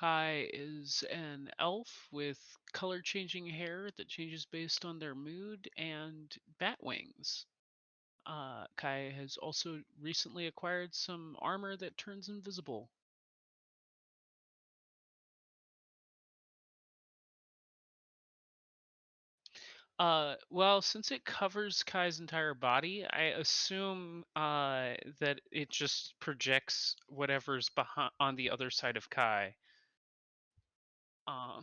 Kai is an elf with color changing hair that changes based on their mood and bat wings. Kai has also recently acquired some armor that turns invisible. Well, since it covers Kai's entire body, I assume that it just projects whatever's behind on the other side of Kai. Uh,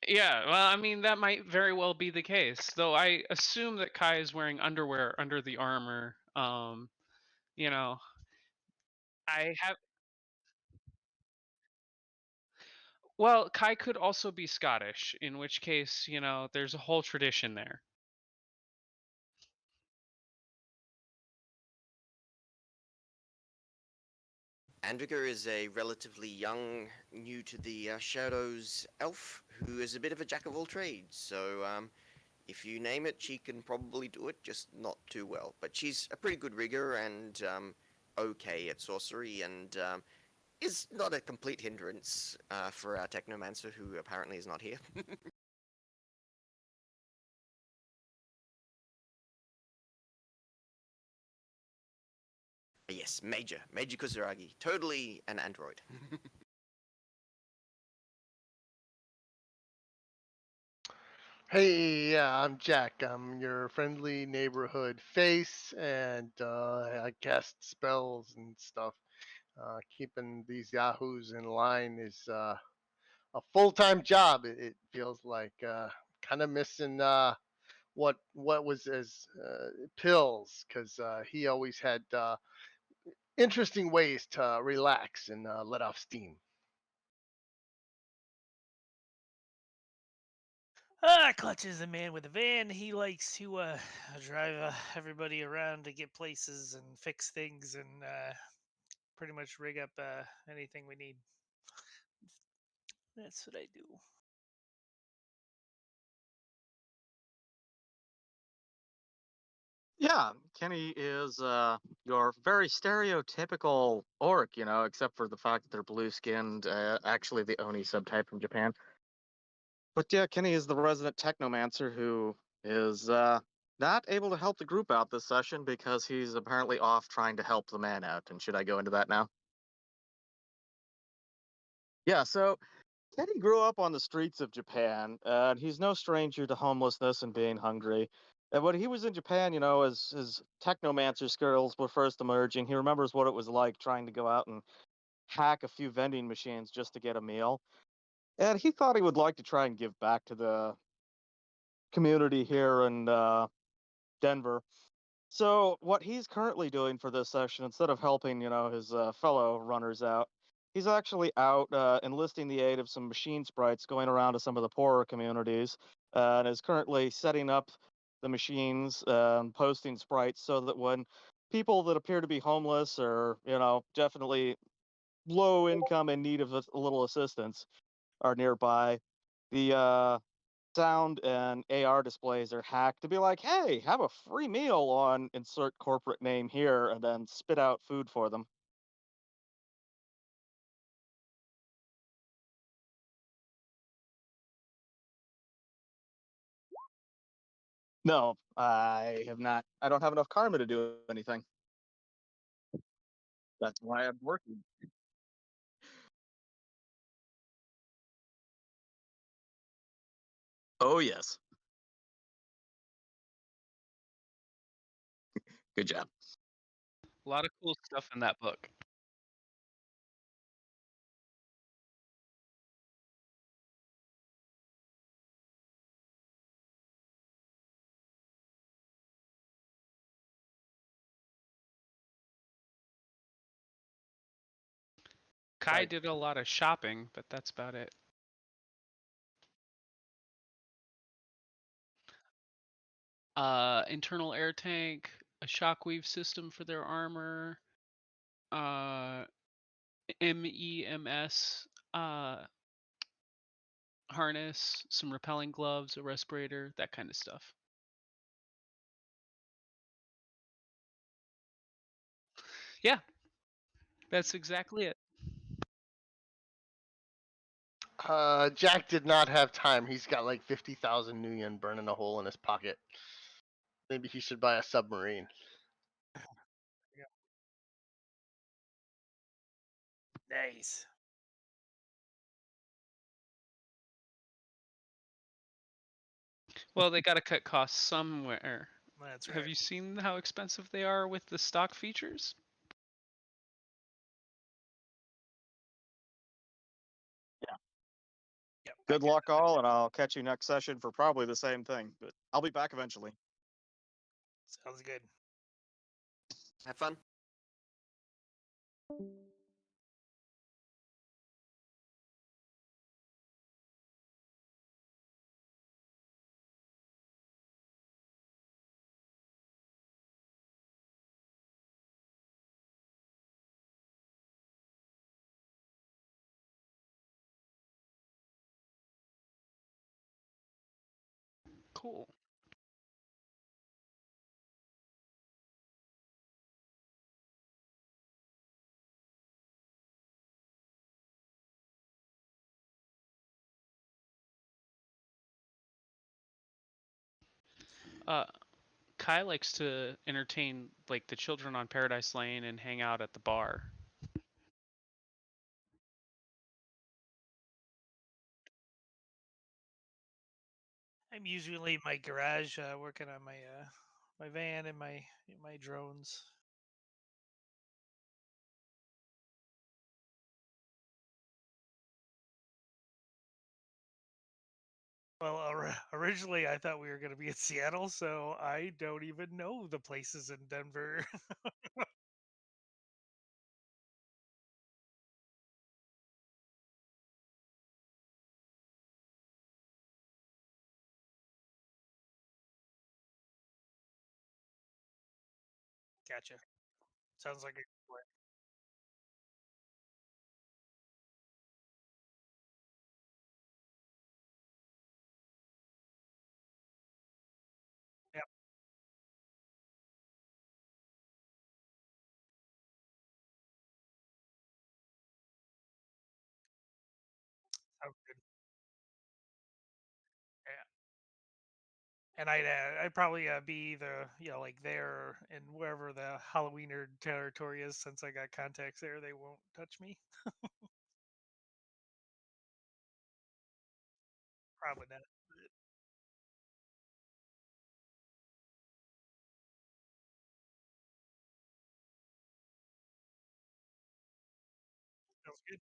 yeah, well, I mean that might very well be the case, though I assume that Kai is wearing underwear under the armor. You know, I have. Well, Kai could also be Scottish, in which case, there's a whole tradition there. Andriga is a relatively young, new to the Shadows elf who is a bit of a jack of all trades. So if you name it, she can probably do it, just not too well. But she's a pretty good rigger and okay at sorcery, and is not a complete hindrance for our Technomancer, who apparently is not here. Yes, Major Kuzuragi, totally an android. Hey, yeah, I'm Jack. I'm your friendly neighborhood face, and I cast spells and stuff. Keeping these yahoos in line is a full-time job. It feels like kind of missing what was as pills, because he always had interesting ways to relax and let off steam. Clutch is a man with a van. He likes to drive everybody around to get places and fix things and pretty much rig up anything we need. That's what I do. Yeah, Kenny is your very stereotypical orc, except for the fact that they're blue skinned, actually the Oni subtype from Japan. But yeah, Kenny is the resident technomancer who is not able to help the group out this session because he's apparently off trying to help the man out. And should I go into that now? Yeah, so Kenny grew up on the streets of Japan, and he's no stranger to homelessness and being hungry. And when he was in Japan, as his technomancer skills were first emerging, he remembers what it was like trying to go out and hack a few vending machines just to get a meal. And he thought he would like to try and give back to the community here in Denver. So what he's currently doing for this session, instead of helping, his fellow runners out, he's actually out enlisting the aid of some machine sprites going around to some of the poorer communities, and is currently setting up the machines and posting sprites so that when people that appear to be homeless or, definitely low income in need of a little assistance are nearby, the sound and AR displays are hacked to be like, hey, have a free meal on insert corporate name here, and then spit out food for them. No, I have not. I don't have enough karma to do anything. That's why I'm working. Oh, yes. Good job. A lot of cool stuff in that book. Kai Like, did a lot of shopping, but that's about it. Internal air tank, a shockweave system for their armor, uh, MEMS harness, some repelling gloves, a respirator, that kind of stuff. Yeah, That's exactly it. Jack did not have time. He's got like 50,000 new yen burning a hole in his pocket. Maybe he should buy a submarine. Yeah. Nice. Well, they got to cut costs somewhere. That's Have right. you seen how expensive they are with the stock features? Yep. Good luck, all, and I'll catch you next session for probably the same thing. But I'll be back eventually. Sounds good. Have fun. Cool. Uh, Kai likes to entertain like the children on Paradise Lane and hang out at the bar. I'm usually in my garage working on my van and my drones. Well, originally I thought we were going to be in Seattle, so I don't even know the places in Denver. Gotcha. Sounds like a good plan. Yep. Sounds good. Yeah. And I'd probably be the like there and wherever the Halloweener territory is, since I got contacts there, they won't touch me. Probably not. But sounds good.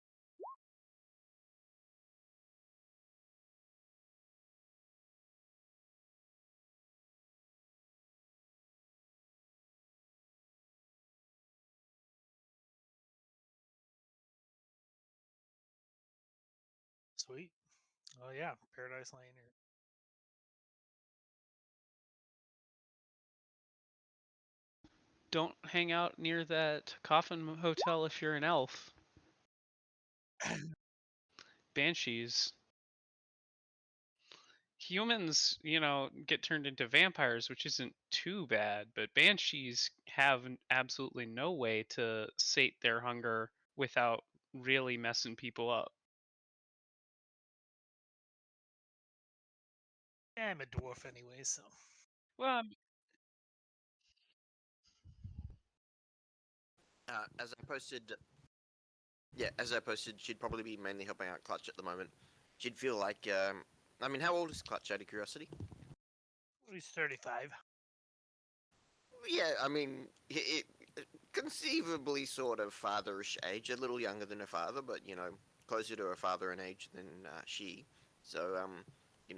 Sweet. Oh yeah, Paradise Lane. Don't hang out near that coffin hotel if you're an elf. Banshees. Humans, get turned into vampires, which isn't too bad, but banshees have absolutely no way to sate their hunger without really messing people up. Yeah, I'm a dwarf anyway, so Well, As I posted, yeah, as I posted, she'd probably be mainly helping out Clutch at the moment. She'd feel like, I mean, how old is Clutch? Out of curiosity. he's 35. Yeah, I mean, conceivably sort of fatherish age, a little younger than her father, but closer to her father in age than she. So,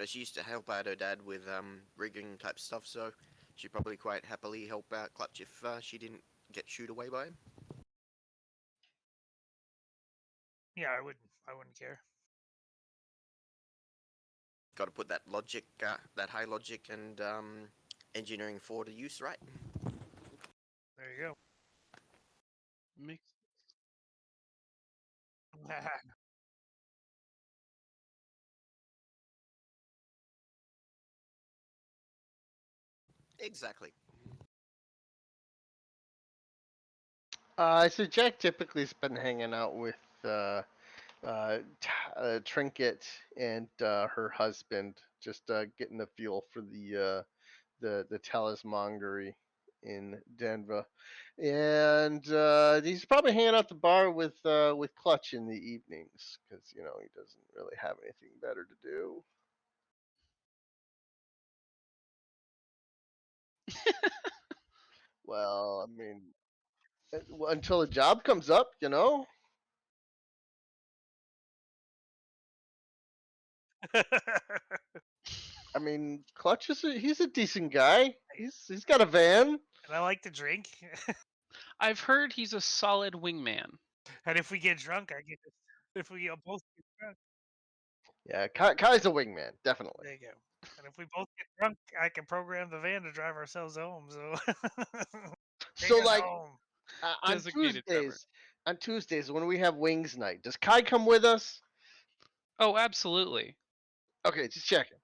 she used to help out her dad with rigging type stuff. So, she'd probably quite happily help out Clutch if she didn't get shooed away by him. Yeah, I wouldn't care. Got to put that logic, that high logic and engineering forward to use, right? There you makes go. Exactly. So Jack typically has been hanging out with Trinket and her husband, just getting a feel for the talismongery in Denver, and he's probably hanging out the bar with Clutch in the evenings because he doesn't really have anything better to do. Well, I mean, until a job comes up. And I mean, Clutch he's a decent guy. He's got a van. I like to drink. I've heard he's a solid wingman. And if we get drunk, I get to, if we both get drunk, Yeah, Kai's a wingman, definitely. there you go. And if we both get drunk, I can program the van to drive ourselves home. So take So us like home. on Designated driver. Tuesdays when we have wings night, does Kai come with us? Oh, absolutely. Okay, just checking.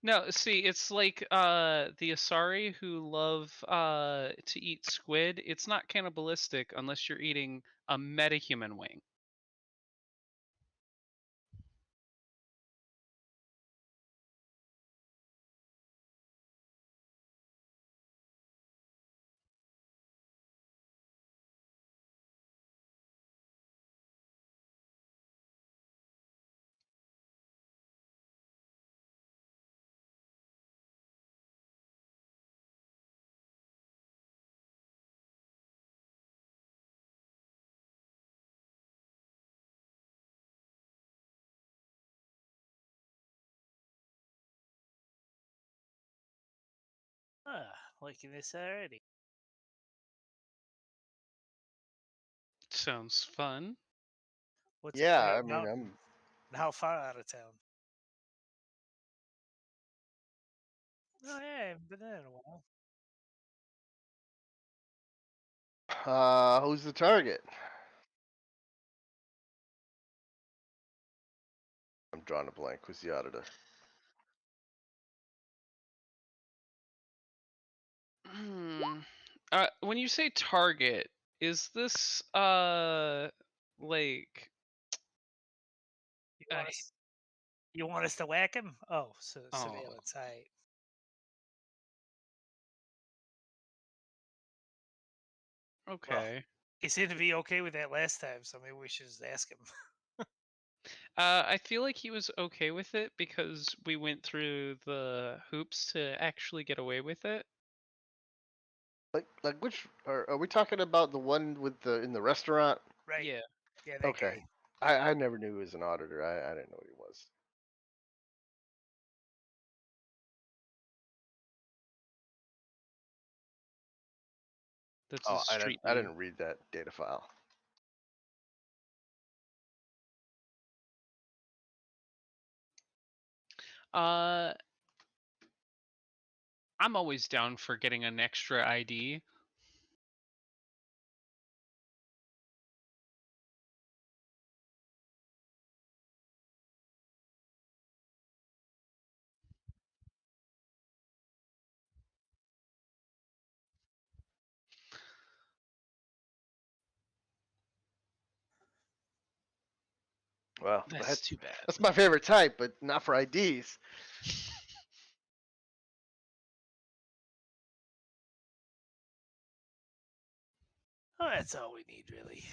No, see, it's like the Asari who love to eat squid. It's not cannibalistic unless you're eating a metahuman wing. Liking this already. Sounds fun. What's a Yeah, quiet I mean, mountain? And how far out of town? Oh yeah, I haven't been there in a while. who's the target? I'm drawing a blank. Who's the auditor? Hmm. When you say target, is this like You uh, want us? You want us to whack him? Oh, oh, surveillance. I well, okay. he seemed to be okay with that last time, so maybe we should just ask him. I feel like he was okay with it because we went through the hoops to actually get away with it. Like which are we talking about? The one with the in the restaurant? Right? Yeah, Yeah, that Okay. guy. I never knew he was an auditor. I didn't know what he was. that's his Oh, street I name. didn't read that data file. Uh, I'm always down for getting an extra ID. Well, That's too bad. that's my favorite type, but not for IDs. Oh, that's all we need, really.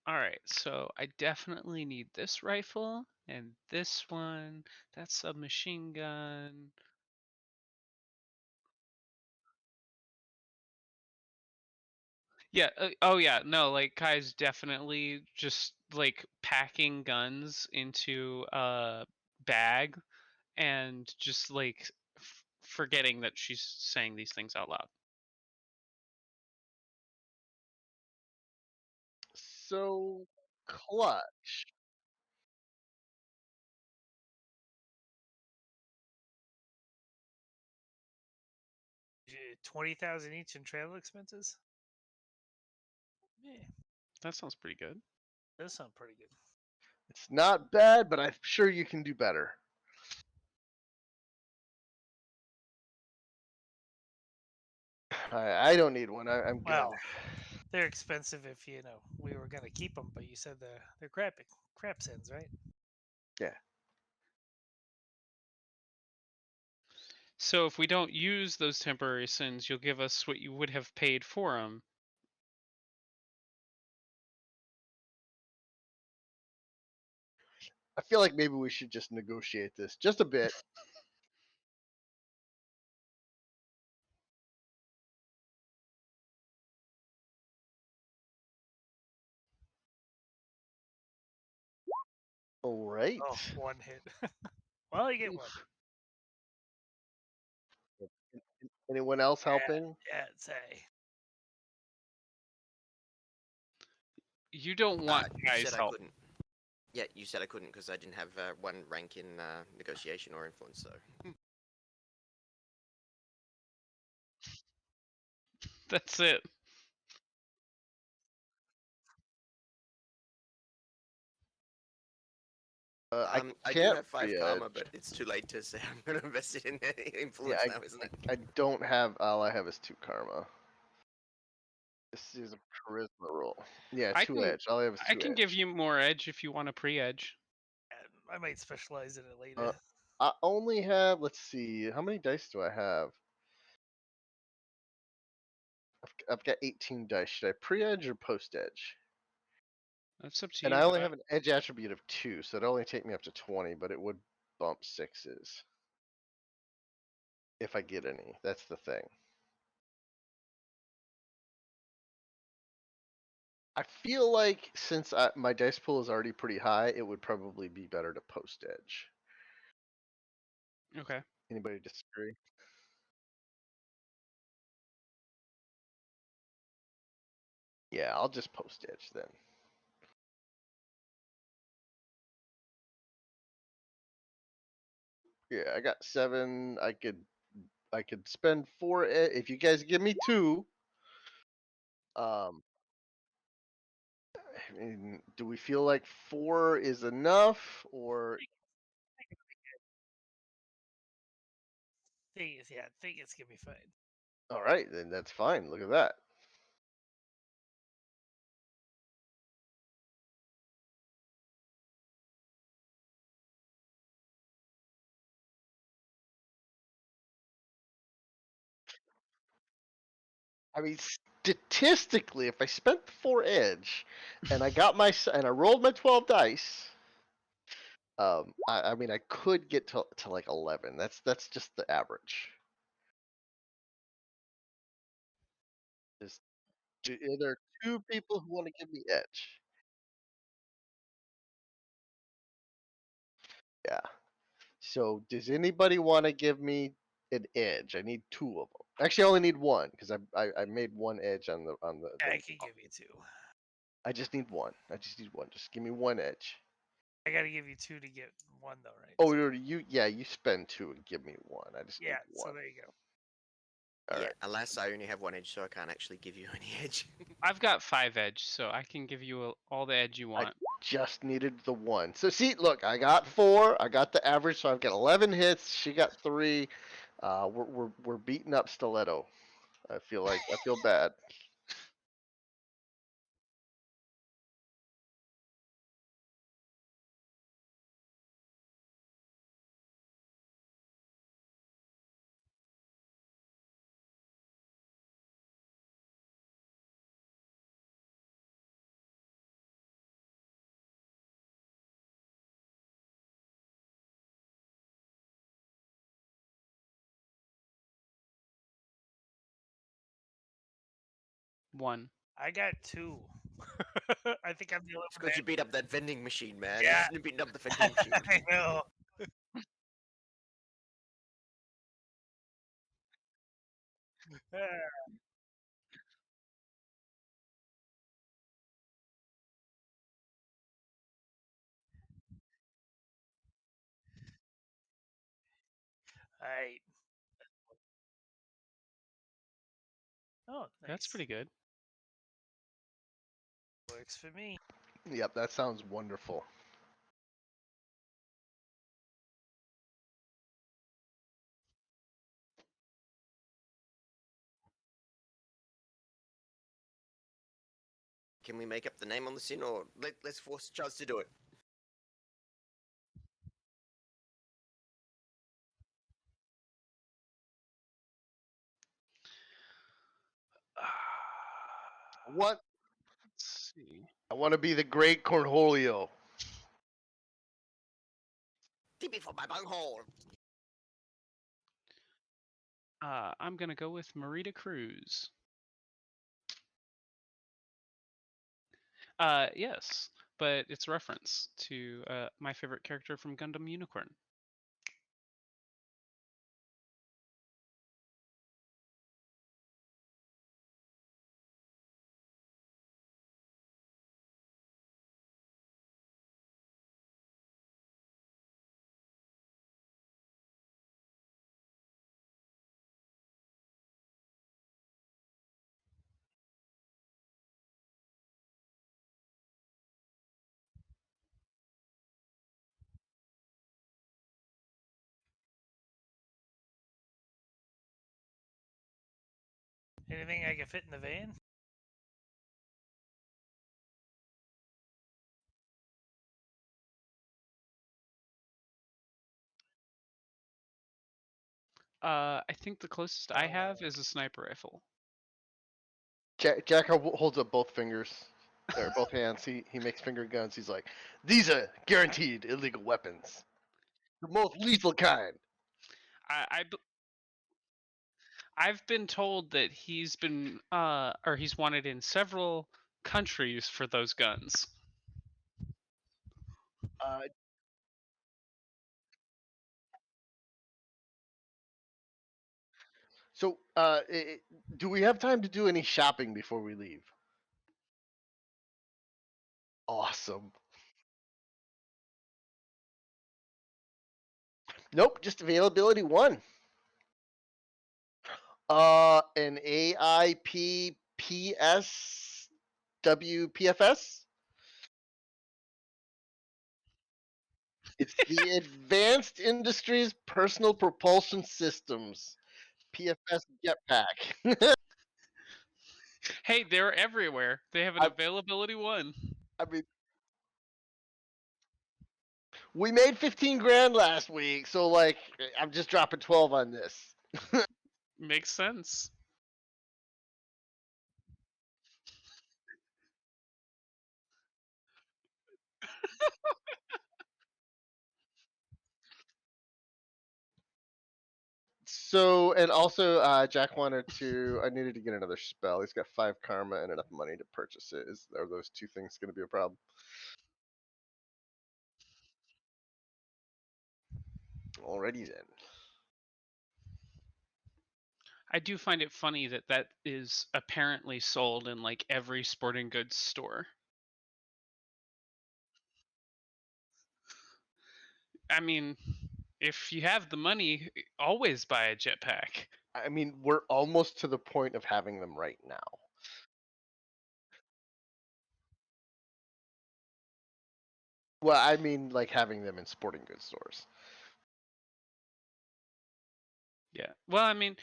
All right, so I definitely need this rifle and this one. That's submachine gun. Yeah. Oh, yeah. No, like Kai's definitely just like packing guns into a bag and just like forgetting that she's saying these things out loud. So, Clutch. 20,000 each in travel expenses. Yeah, That sounds pretty good. does sound pretty good. It's not bad, but I'm sure you can do better. I don't need one. I'm good. Well, they're expensive if we were gonna keep them, but you said they're crap sins, right? Yeah. So if we don't use those temporary sins, you'll give us what you would have paid for them. I feel like maybe we should just negotiate this just a bit. All right. Oh, one hit. Well, you get one. Anyone else Yeah, helping? yeah, it's a. You don't want You said guys' I help. couldn't. Yeah, you said I couldn't because I didn't have one rank in negotiation or influence. So That's it. I I do can't have 5 karma, pre-edge. but it's too late to say I'm going to invest it in Yeah, influence now, isn't it? I don't have. All I have is 2 karma. This is a charisma roll. Yeah, I 2 can edge. All I have is I 2 can give edge. you more edge if you want a pre-edge. I might specialize in it Uh, later. I only have. Let's see. How many dice do I have? I've got 18 dice. Should I pre-edge or post-edge? That's up to And you. I only have an edge attribute of 2, so it'd only take me up to 20, but it would bump 6s if I get any. That's the thing. I feel like since my dice pool is already pretty high, it would probably be better to post edge. Okay. Anybody disagree? Yeah, I'll just post edge then. Yeah, I got 7. I could spend 4 if you guys give me 2. Um, I mean, do we feel like 4 is enough or Thing is gonna be fine. all right, then that's fine. Look at that. I mean, statistically, if I spent the 4 edge and I got and I rolled my 12 dice, I mean, I could get to like 11. That's just the average. Is there are 2 people who want to give me edge? Yeah. So does anybody want to give me an edge? I need 2 of them. Actually, I only need 1 because I made 1 edge on the. I can give you two. I just need 1. I just need 1. Just give me 1 edge. I gotta give you two to get one though, right? Oh, So, you spend 2 and give me 1. I just need yeah. 1. So there you go. All Yeah, right. alas, I only have 1 edge, so I can't actually give you any edge. I've got 5 edge, so I can give you all the edge you I want. just needed the 1. So see, look, I got 4. I got the average, so I've got 11 hits. She got 3. We're beating up Stiletto. I feel bad. One. I got two. I think I'm the only It's one because you beat up that vending machine, man. You Yeah. shouldn't have beaten up the vending machine. I know. Alright. Oh, That's nice. pretty good. Works for me. Yep, that sounds wonderful. can we make up the name on the sin, or let's force Chaz to do it? What? Let's see. I want to be the great Cornholio. TP for my bunghole. I'm gonna go with Marita Cruz. Yes, but it's a reference to my favorite character from Gundam Unicorn. Anything I can fit in the van? I think the closest I have is a sniper rifle. Jack holds up both fingers, or both hands. He makes finger guns. He's like, these are guaranteed illegal weapons, the most lethal kind. I, have been told that he's been or he's wanted in several countries for those guns. Uh, so, do we have time to do any shopping before we leave? Awesome. Nope, just availability one. An AIPPS WPFS. It's the Advanced Industries Personal Propulsion Systems PFS Jetpack. Hey, they're everywhere. They have an I, availability one. I mean, we made 15 grand last week, so like, I'm just dropping 12 on this. Makes sense. So, and also, Jack I needed to get another spell. He's got 5 karma and enough money to purchase it. Are those two things going to be a problem? Alrighty then. I do find it funny that that is apparently sold in like every sporting goods store. I mean, if you have the money, always buy a jetpack. I mean, we're almost to the point of having them right now. Well, I mean, like having them in sporting goods stores. Yeah. Well, I mean,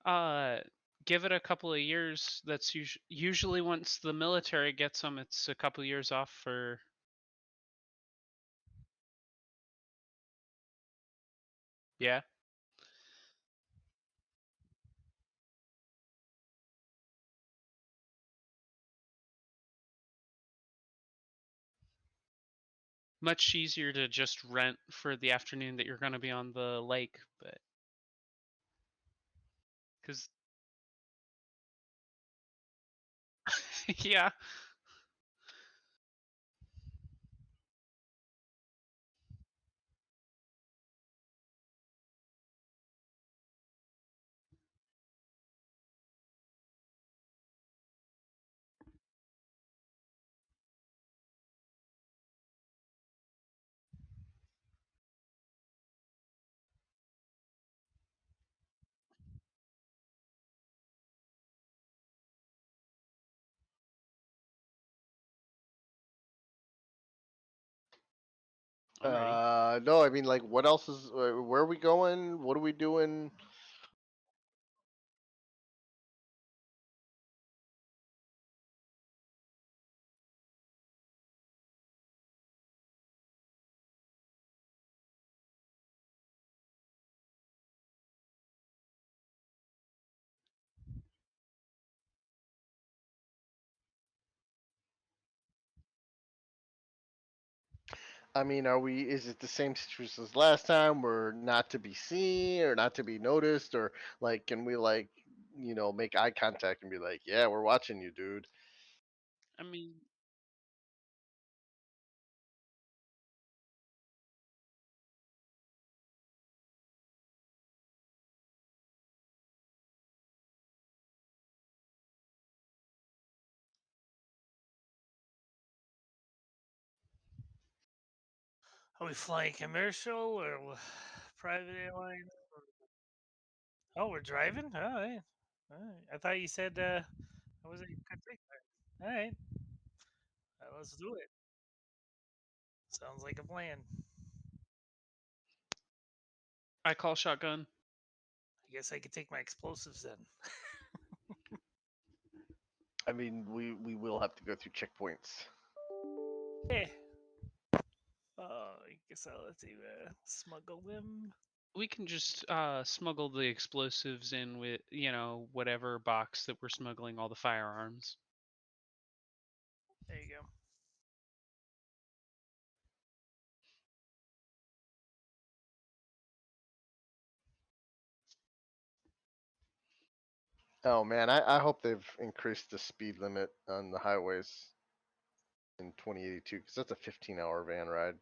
uh, give it a couple of years. That's usually once the military gets them, it's a couple of years off for. Yeah. Much easier to just rent for the afternoon that you're going to be on the lake, but because yeah. Alrighty. No, I mean, like, what else is? Where are we going? What are we doing? I mean, are we? Is it the same situation as last time? We're not to be seen or not to be noticed, or like, can we like, make eye contact and be like, "Yeah, we're watching you, dude." I mean, Are we flying commercial or private airline? Oh, we're driving. All right. All right. I thought you said I wasn't. Could take that. All right. Let's do it. Sounds like a plan. I call shotgun. I guess I could take my explosives then. I mean, we will have to go through checkpoints. Yeah. I guess I'll have to smuggle them. We can just smuggle the explosives in with, whatever box that we're smuggling all the firearms. There you go. Oh man, I hope they've increased the speed limit on the highways in 2082 because that's a 15-hour van ride.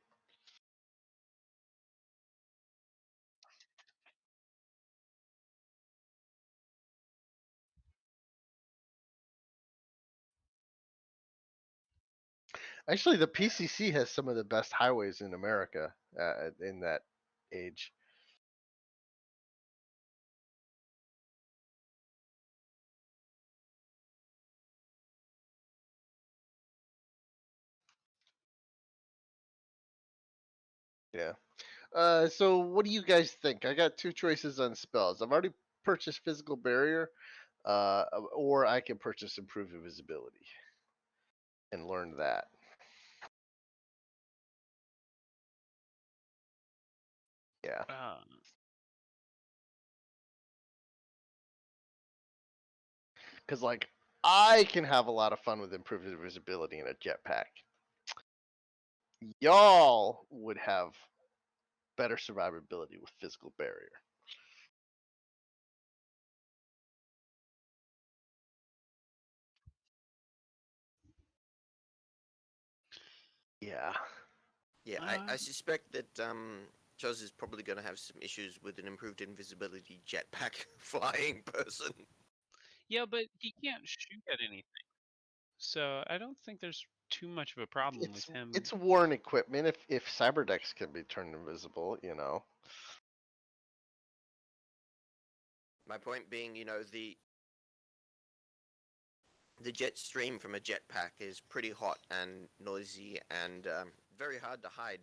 Actually, the PCC has some of the best highways in America in that age. Yeah. So what do you guys think? I got two choices on spells. I've already purchased physical barrier, or I can purchase improved invisibility and learn that. Yeah, Uh, because like I can have a lot of fun with improved invisibility in a jetpack. Y'all would have better survivability with physical barrier. Yeah. Yeah, uh, I suspect that Chuz is probably going to have some issues with an improved invisibility jetpack flying person. yeah, but he can't shoot at anything, so I don't think there's too much of a problem with him. It's worn equipment. If cyberdecks can be turned invisible. My point being, the jet stream from a jetpack is pretty hot and noisy and very hard to hide.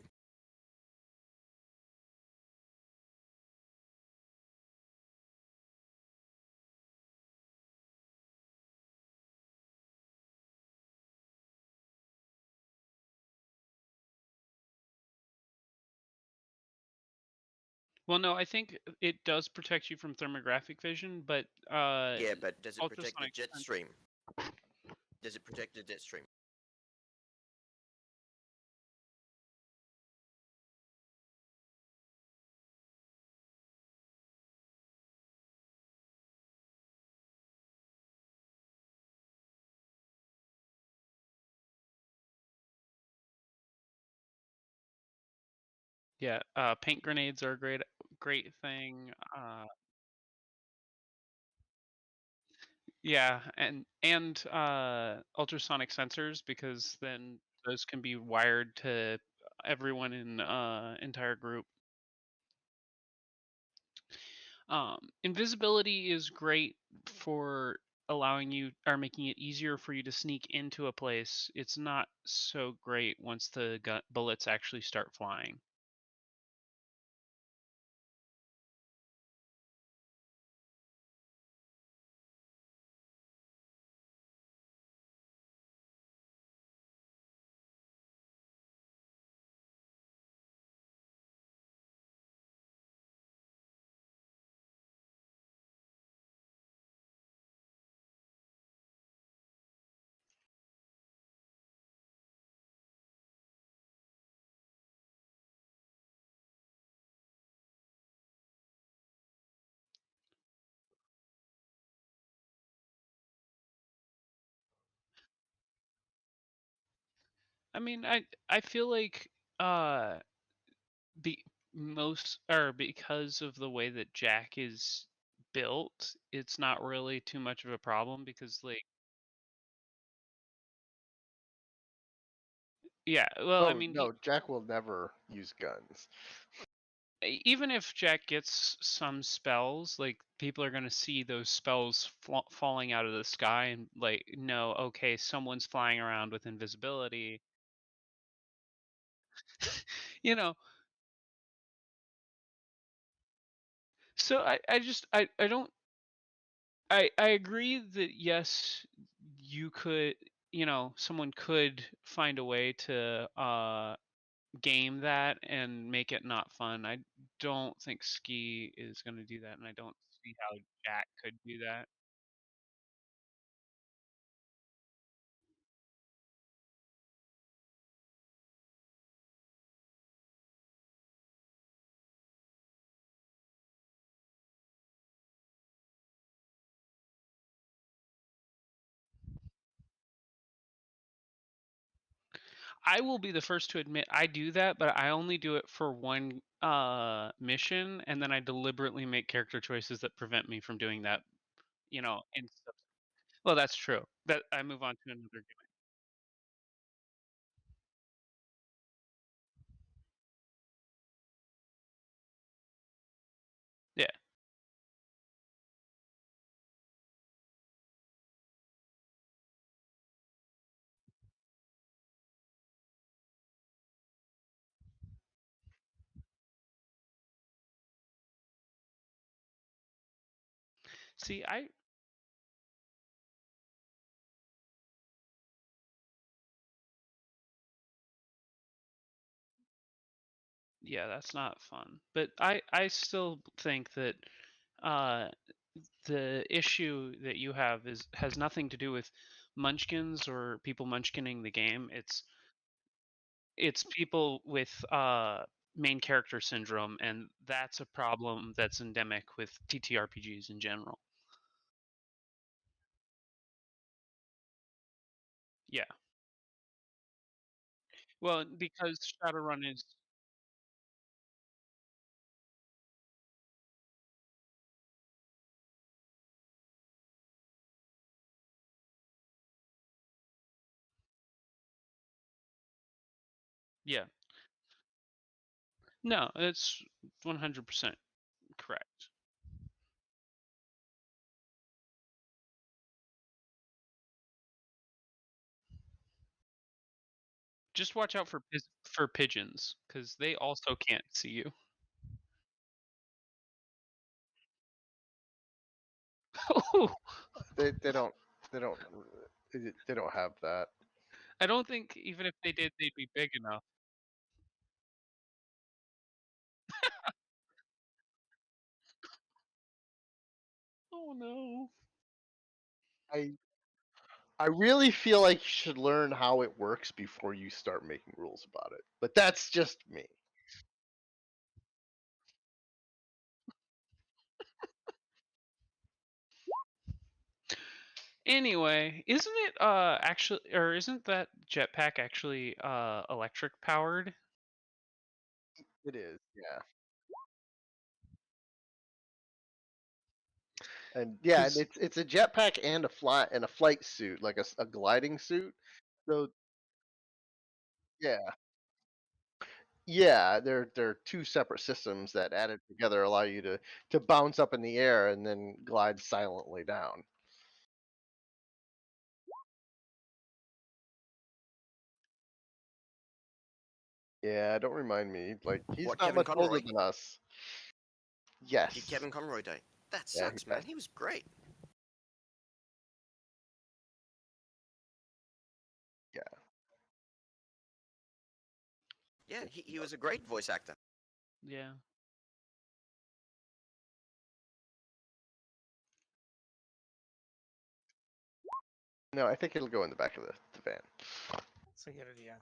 Well, no, I think it does protect you from thermographic vision, but Yeah, but does it protect the ultrasonic jet sen- stream? Does it protect the jet stream? yeah, paint grenades are a great thing. Yeah, and ultrasonic sensors because then those can be wired to everyone in entire group. Invisibility is great for allowing you or making it easier for you to sneak into a place. It's not so great once the bullets actually start flying. I mean, I feel like uh be most or because of the way that Jack is built, it's not really too much of a problem because like yeah, well, I Oh mean, no, Jack will never use guns. even if Jack gets some spells, like people are gonna see those spells falling out of the sky and like, no, okay, someone's flying around with invisibility. You know, so I don't I agree that yes, you could, someone could find a way to game that and make it not fun. I don't think Ski is going to do that, and I don't see how Jack could do that. I will be the first to admit I do that, but I only do it for one mission, and then I deliberately make character choices that prevent me from doing that. In well, that's true. That I move on to another game. Yeah. See, yeah, that's not fun. But I still think that uh the issue that you have is has nothing to do with munchkins or people munchkinning the game. It's people with main character syndrome, and that's a problem that's endemic with TTRPGs in general. Yeah. Well, because Shadowrun is yeah. No, it's 100% correct. Just watch out for for pigeons cuz they also can't see you. They don't they don't have that. I don't think even if they did they'd be big enough. Oh no. I I really feel like you should learn how it works before you start making rules about it. But that's just me. Anyway, isn't it actually or isn't that jetpack actually electric powered? It is, yeah. And yeah, and Cuz it's a jetpack and a flight suit, like a gliding suit. So yeah, yeah, they're two separate systems that added together allow you to bounce up in the air and then glide silently down. Yeah, don't remind me. Like he's What, not Kevin much older Conroy? than us. Did Yes. Kevin Conroy die? That Yeah, he sucks, man. passed. He was great. Yeah. Yeah, he was a great voice actor. yeah. No, I think it'll go in the back of the van. That's a good idea.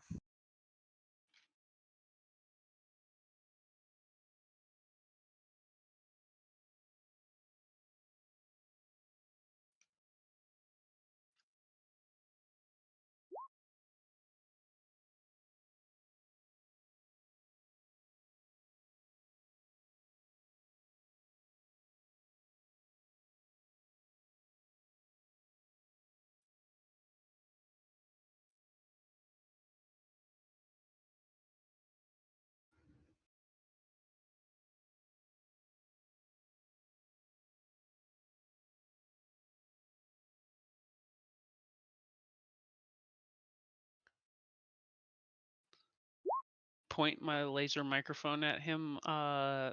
point my laser microphone at him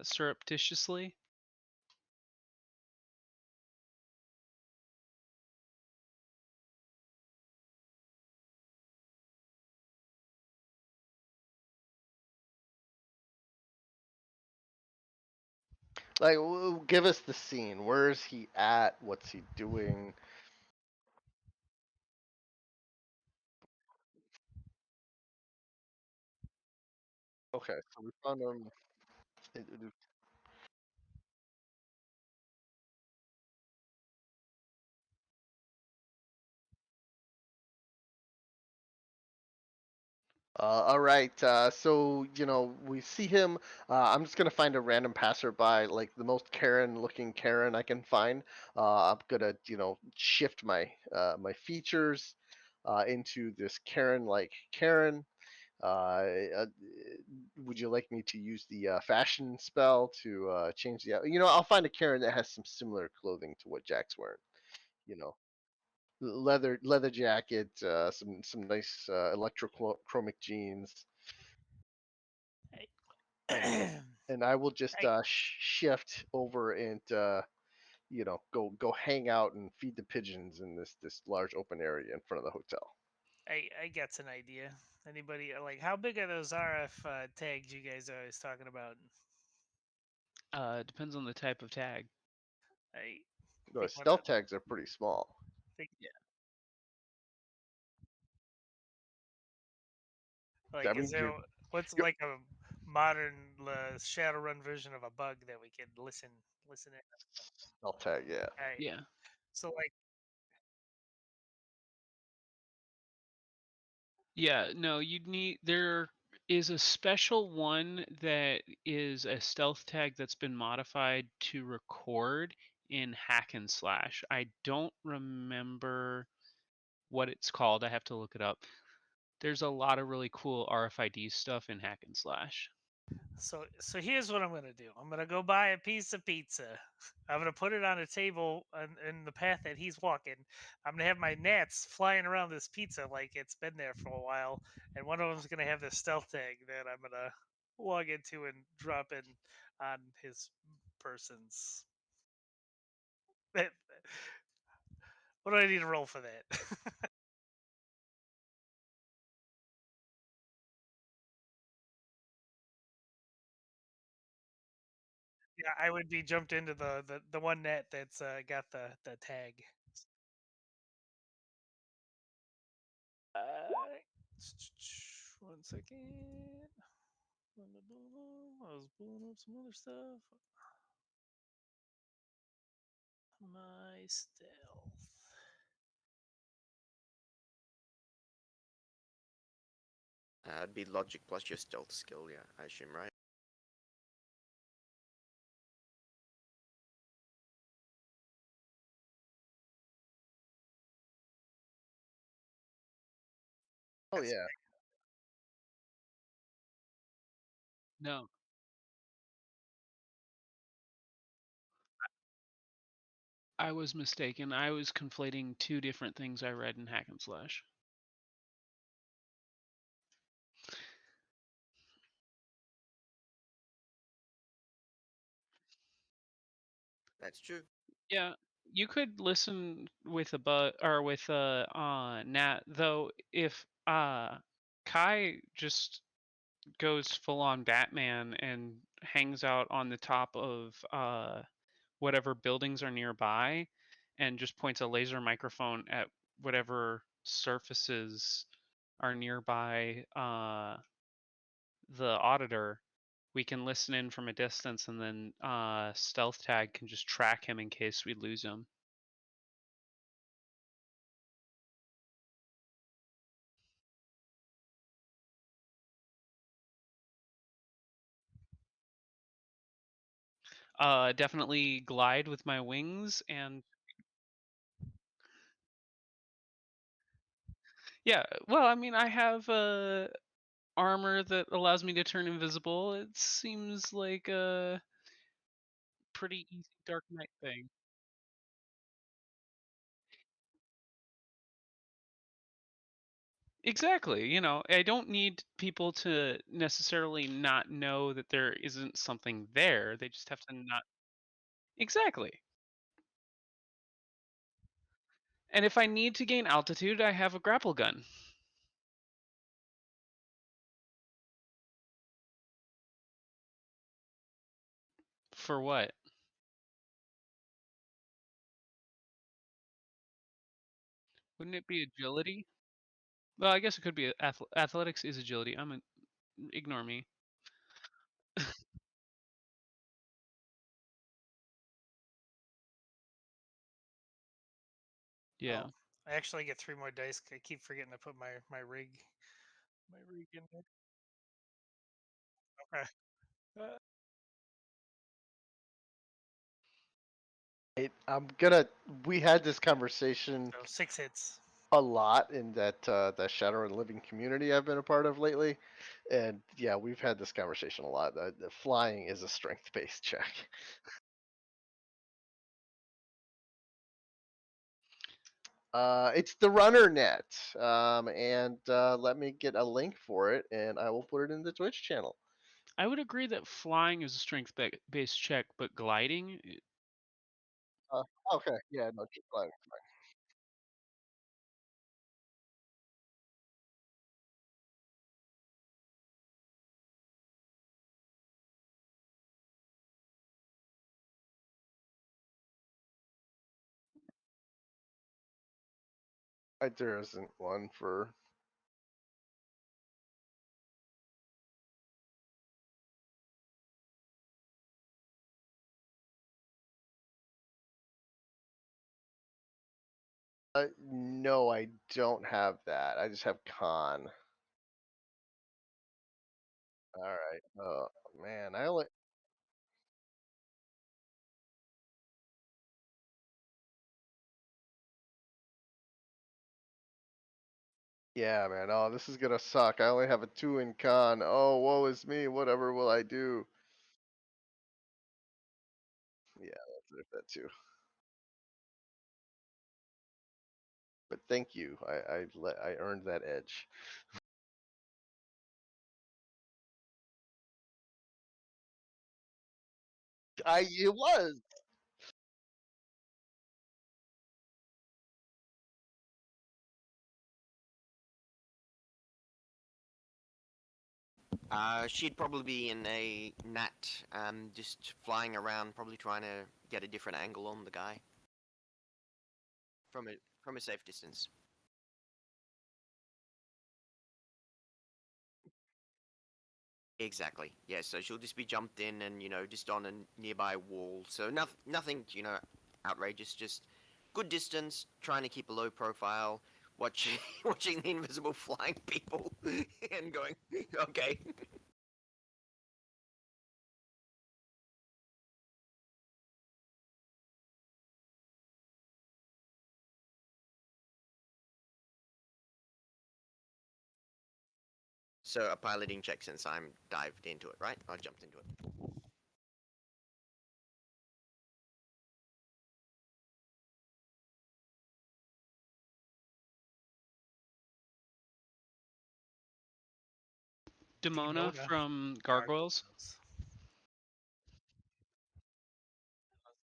surreptitiously. Like, give us the scene. Where is he at? What's he doing? Okay, so we found him. All right. So we see him. I'm just gonna find a random passerby, like the most Karen-looking Karen I can find. I'm gonna shift my features into this Karen-like Karen. Uh, would you like me to use the fashion spell to change the? I'll find a Karen that has some similar clothing to what Jack's wearing. You know, leather jacket, some nice electrochromic jeans, and I, and I will just shift over and go hang out and feed the pigeons in this large open area in front of the hotel. I got an idea. Anybody like how big are those RF tags you guys are always talking about? Depends on the type of tag. I The think one of stealth tags are pretty small. think Yeah. I like is mean, there what's you're like a modern Shadowrun version of a bug that we could listen in? stealth tag, yeah. Right. Yeah. So like Yeah, no, there is a special one that is a stealth tag that's been modified to record in hack and slash. I don't remember what it's called. I have to look it up. There's a lot of really cool RFID stuff in hack and slash. so here's what I'm gonna do. I'm gonna go buy a piece of pizza. I'm gonna put it on a table in the path that he's walking. I'm gonna have my gnats flying around this pizza like it's been there for a while, and one of them's gonna have this stealth tag that I'm gonna log into and drop in on his person's. What do I need to roll for that? Yeah, I would be jumped into the one net that's got the tag. Uh, one second. I was pulling up some other stuff. My stealth. It'd be logic plus your stealth skill, yeah, I assume, right? Oh That's yeah. No, I was mistaken. I was conflating two different things I read in hack and slash. That's true. Yeah, you could listen with a bug or with a Nat though. If Kai just goes full on Batman and hangs out on the top of whatever buildings are nearby, and just points a laser microphone at whatever surfaces are nearby the auditor, we can listen in from a distance, and then stealth tag can just track him in case we lose him. Definitely glide with my wings, and yeah, well, I mean, I have armor that allows me to turn invisible. It seems like a pretty easy Dark Knight thing. Exactly. I don't need people to necessarily not know that there isn't something there. They just have to not. Exactly. And if I need to gain altitude, I have a grapple gun. For what? Wouldn't it be agility? Well, I guess it could be athletics is agility. Ignore me. Yeah. Oh, I actually get 3 more dice. I keep forgetting to put my rig in there. Okay. Uh, I'm gonna. We had this conversation so 6 hits. a lot in that Shadowrun living community I've been a part of lately, and yeah, we've had this conversation a lot. The flying is a strength based check. It's the runner net, and let me get a link for it, and I will put it in the Twitch channel. I would agree that flying is a strength based check, but gliding, Uh, okay, yeah, no, just fine. There isn't one for. No, I don't have that. I just have con. All right. Oh man, I only. Yeah, man. Oh, this is gonna suck. I only have a 2 in con. Oh, woe is me. Whatever will I do? Yeah, that's that too. But thank you. I earned that edge. It was. She'd probably be in a gnat, just flying around, probably trying to get a different angle on the guy from a safe distance. Exactly. Yeah. So she'll just be jumped in and just on a nearby wall. So nothing outrageous. Just good distance, trying to keep a low profile, watching watching the invisible flying people, and going, okay. So a piloting check since I'm dived into it, right? I jumped into it. Demona Demona. from Gargoyles. Gargoyles.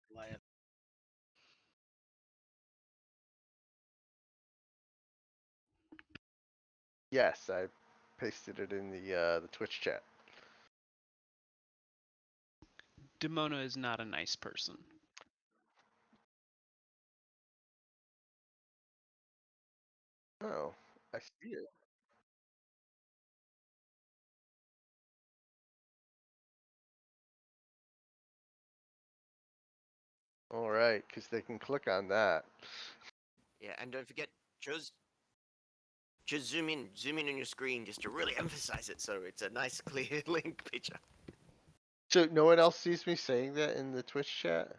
Goliath. Yes, I pasted it in the Twitch chat. Demona is not a nice person. Oh, I see it. All right, because they can click on that. Yeah, and don't forget, just zoom in on your screen just to really emphasize it, so it's a nice clear link picture. So no one else sees me saying that in the Twitch chat.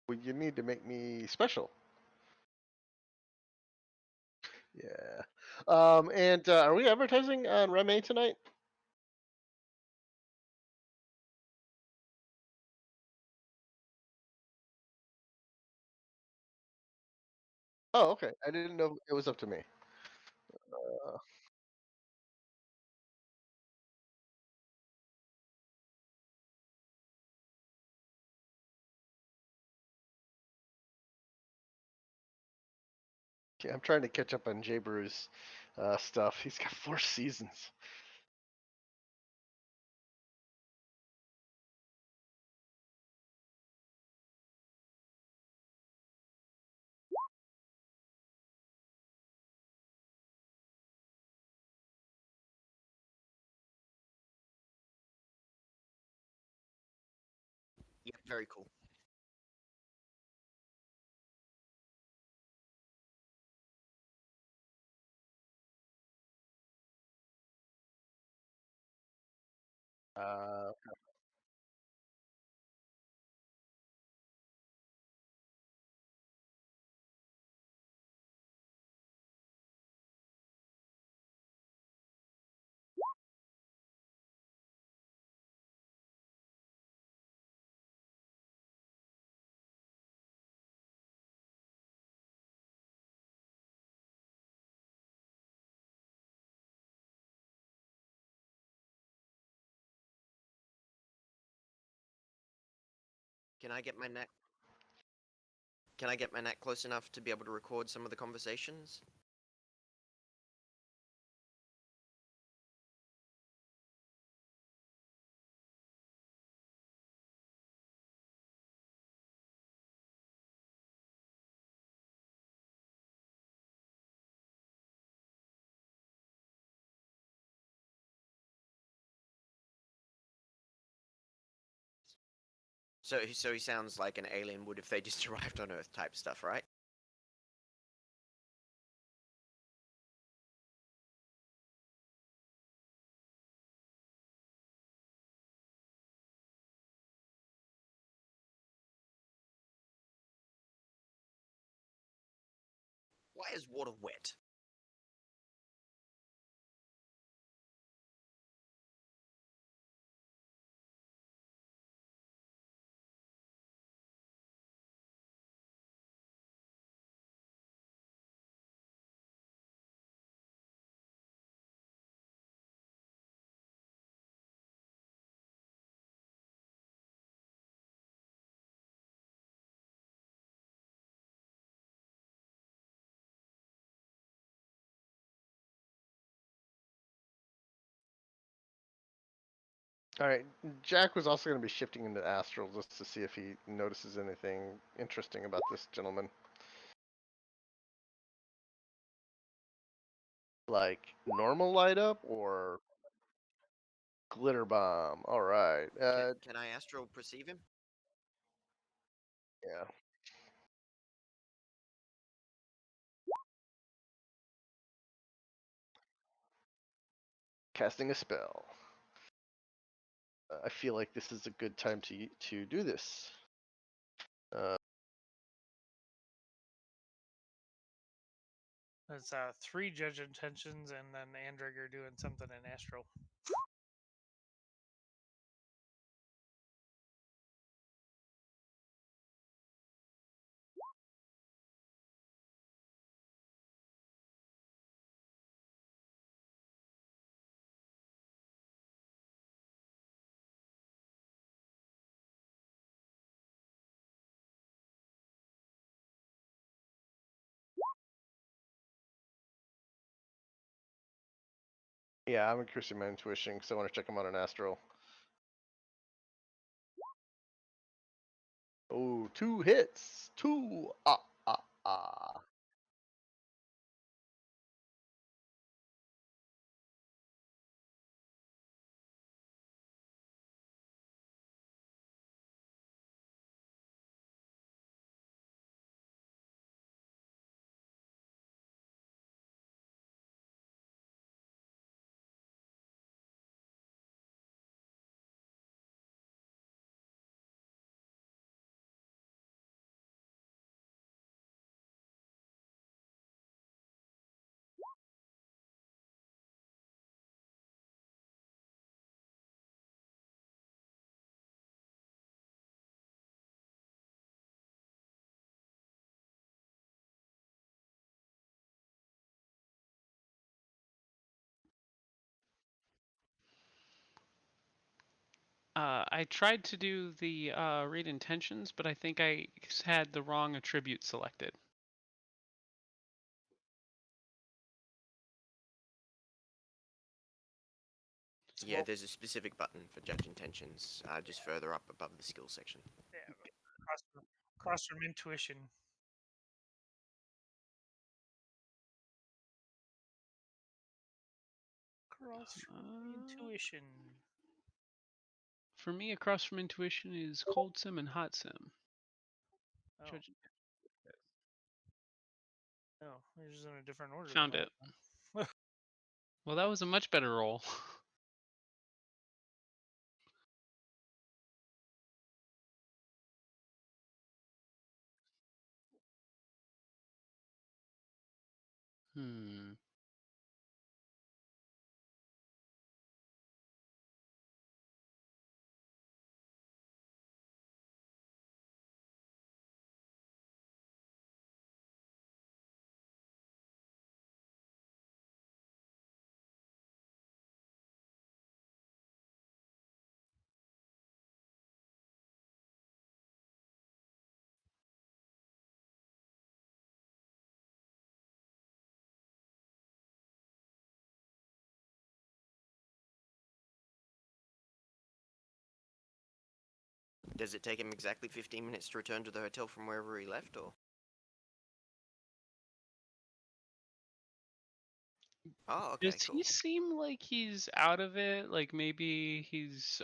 Well, you need to make me special. Yeah. And are we advertising on Reme tonight? Oh, okay. I didn't know it was up to me. Uh, yeah, I'm trying to catch up on Jabrew's stuff. He's got 4 seasons. Yeah, very cool. Uh, Can I get my neck? Can I get my neck close enough to be able to record some of the conversations? So he sounds like an alien would if they just arrived on Earth type stuff, right? Why is water wet? all right. Jack was also going to be shifting into astral just to see if he notices anything interesting about this gentleman. Like normal light up or glitter bomb. All right. Can I astral perceive him? Yeah. Casting a spell. I feel like this is a good time to do this. Uh, That's 3 judge intentions, and then Andrigger doing something in Astral. yeah, I'm increasing my intuition because I want to check him out on astral. Oh, 2 hits. Two. Ah, ah, ah. I tried to do the read intentions, but I think I had the wrong attribute selected. Yeah, there's a specific button for judge intentions, just further up above the skills section. Yeah, across from intuition. Across from intuition. For me, across from intuition is cold sim and hot sim. Oh, Judge- no, they're just in a different order. Found than it. all. Well, that was a much better roll. Hmm. Does it take him exactly 15 minutes to return to the hotel from wherever he left, or? Oh, okay, Does he cool. seem like he's out of it? Like maybe he's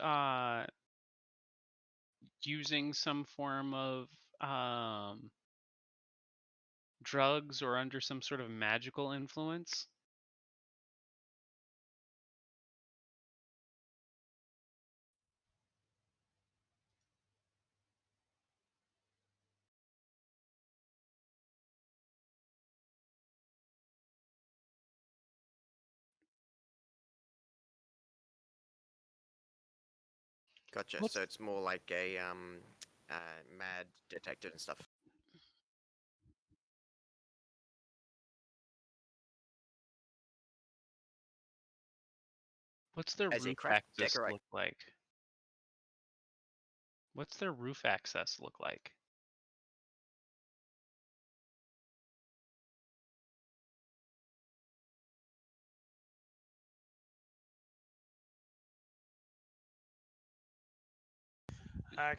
using some form of drugs or under some sort of magical influence? Gotcha. What's So it's more like a mad detective and stuff. what's their As a roof craft access decorator. look like? What's their roof access look like?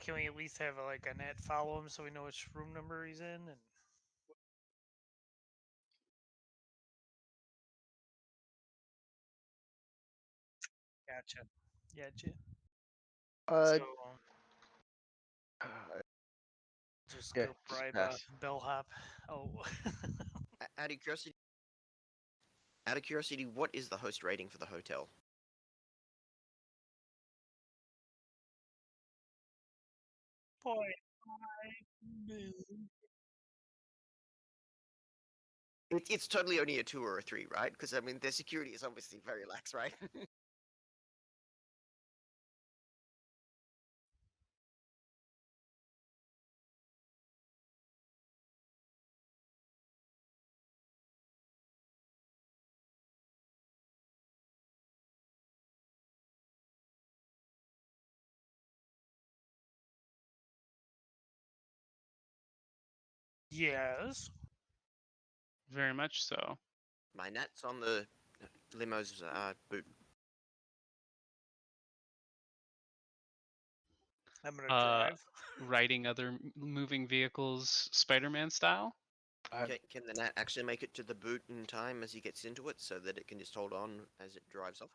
Can we at least have like a net follow him so we know which room number he's in? And gotcha. Gotcha. Uh, So uh, just yeah, go just bribe a pass. bellhop. Oh, Out of curiosity, what is the host rating for the hotel? boy. It's totally only a 2 or a 3, right? Because I mean, their security is obviously very lax, right? Yes. Very much so. My nat's on the limo's boot. I'm gonna Uh, drive. riding other moving vehicles, Spider-Man style. I, Can the nat actually make it to the boot in time as he gets into it, so that it can just hold on as it drives off?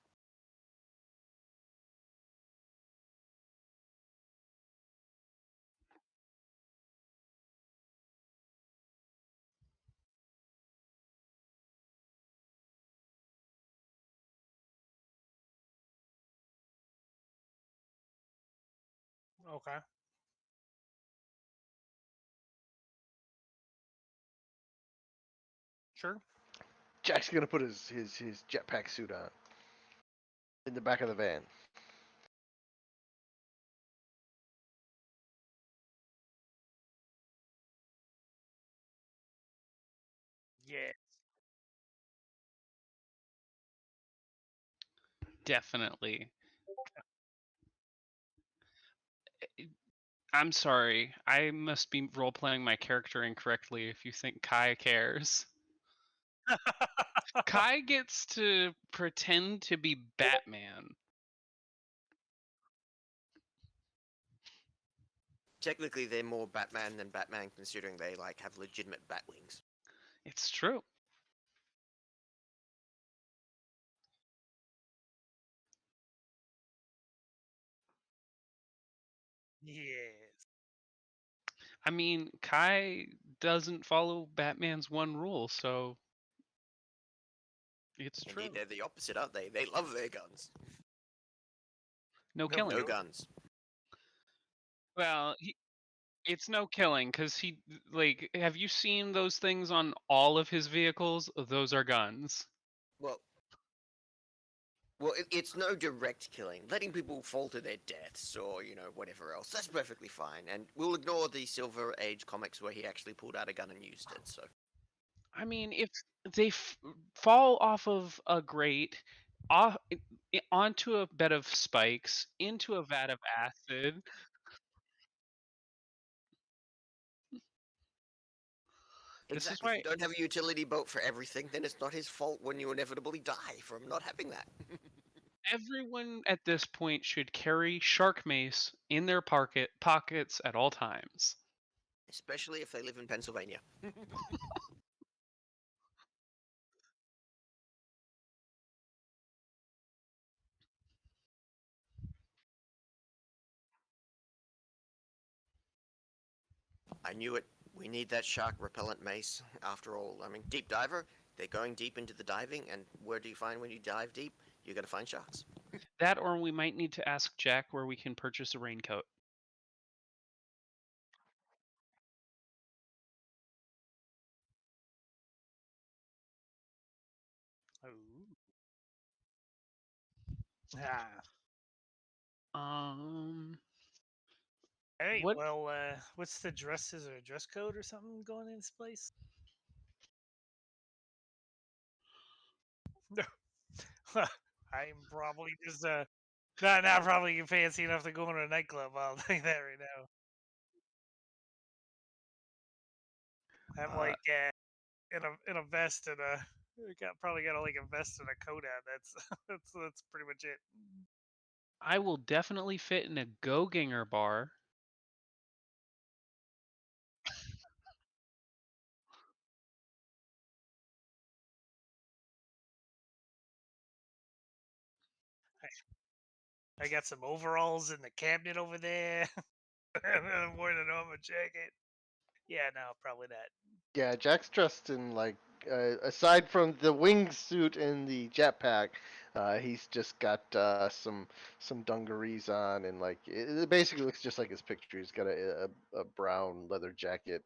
Okay. Sure. Jack's gonna put his jetpack suit on in the back of the van. Yeah. Definitely. I'm sorry. I must be role playing my character incorrectly if you think Kai cares. Kai gets to pretend to be Batman. Technically, they're more Batman than Batman, considering they like have legitimate bat wings. It's true. Yes. I mean, Kai doesn't follow Batman's one rule, so it's Indeed, true. they're the opposite, aren't they? They love their guns. No No killing. No kill. guns. Well, it's no killing because he like. Have you seen those things on all of his vehicles? Those are guns. Well, it's no direct killing. Letting people fall to their deaths or, whatever else, that's perfectly fine. And we'll ignore the Silver Age comics where he actually pulled out a gun and used it, so. I mean, if they fall off of a grate, off onto a bed of spikes, into a vat of acid, this is Exactly. If why you don't have a utility boat for everything, then it's not his fault when you inevitably die from not having that. everyone at this point should carry shark mace in their pockets at all times. Especially if they live in Pennsylvania. I knew it. We need that shark repellent mace. After all, I mean, deep diver, they're going deep into the diving, and where do you find when you dive deep? You're going to find sharks. That, or we might need to ask Jack where we can purchase a raincoat. Ooh. Ah. Um, All right. what Well, what's the dresses or dress code or something going in this place? No. I'm probably just not probably fancy enough to go in a nightclub. I'll tell you that right now. I'm uh, like in a vest and a probably got like a vest and a coat on. That's that's pretty much it. I will definitely fit in a go-ganger bar. I got some overalls in the cabinet over there. I'm wearing a normal jacket. Yeah, no, probably not. Yeah, Jack's dressed in like aside from the wingsuit and the jetpack, he's just got some dungarees on and like it basically looks just like his picture. He's got a brown leather jacket.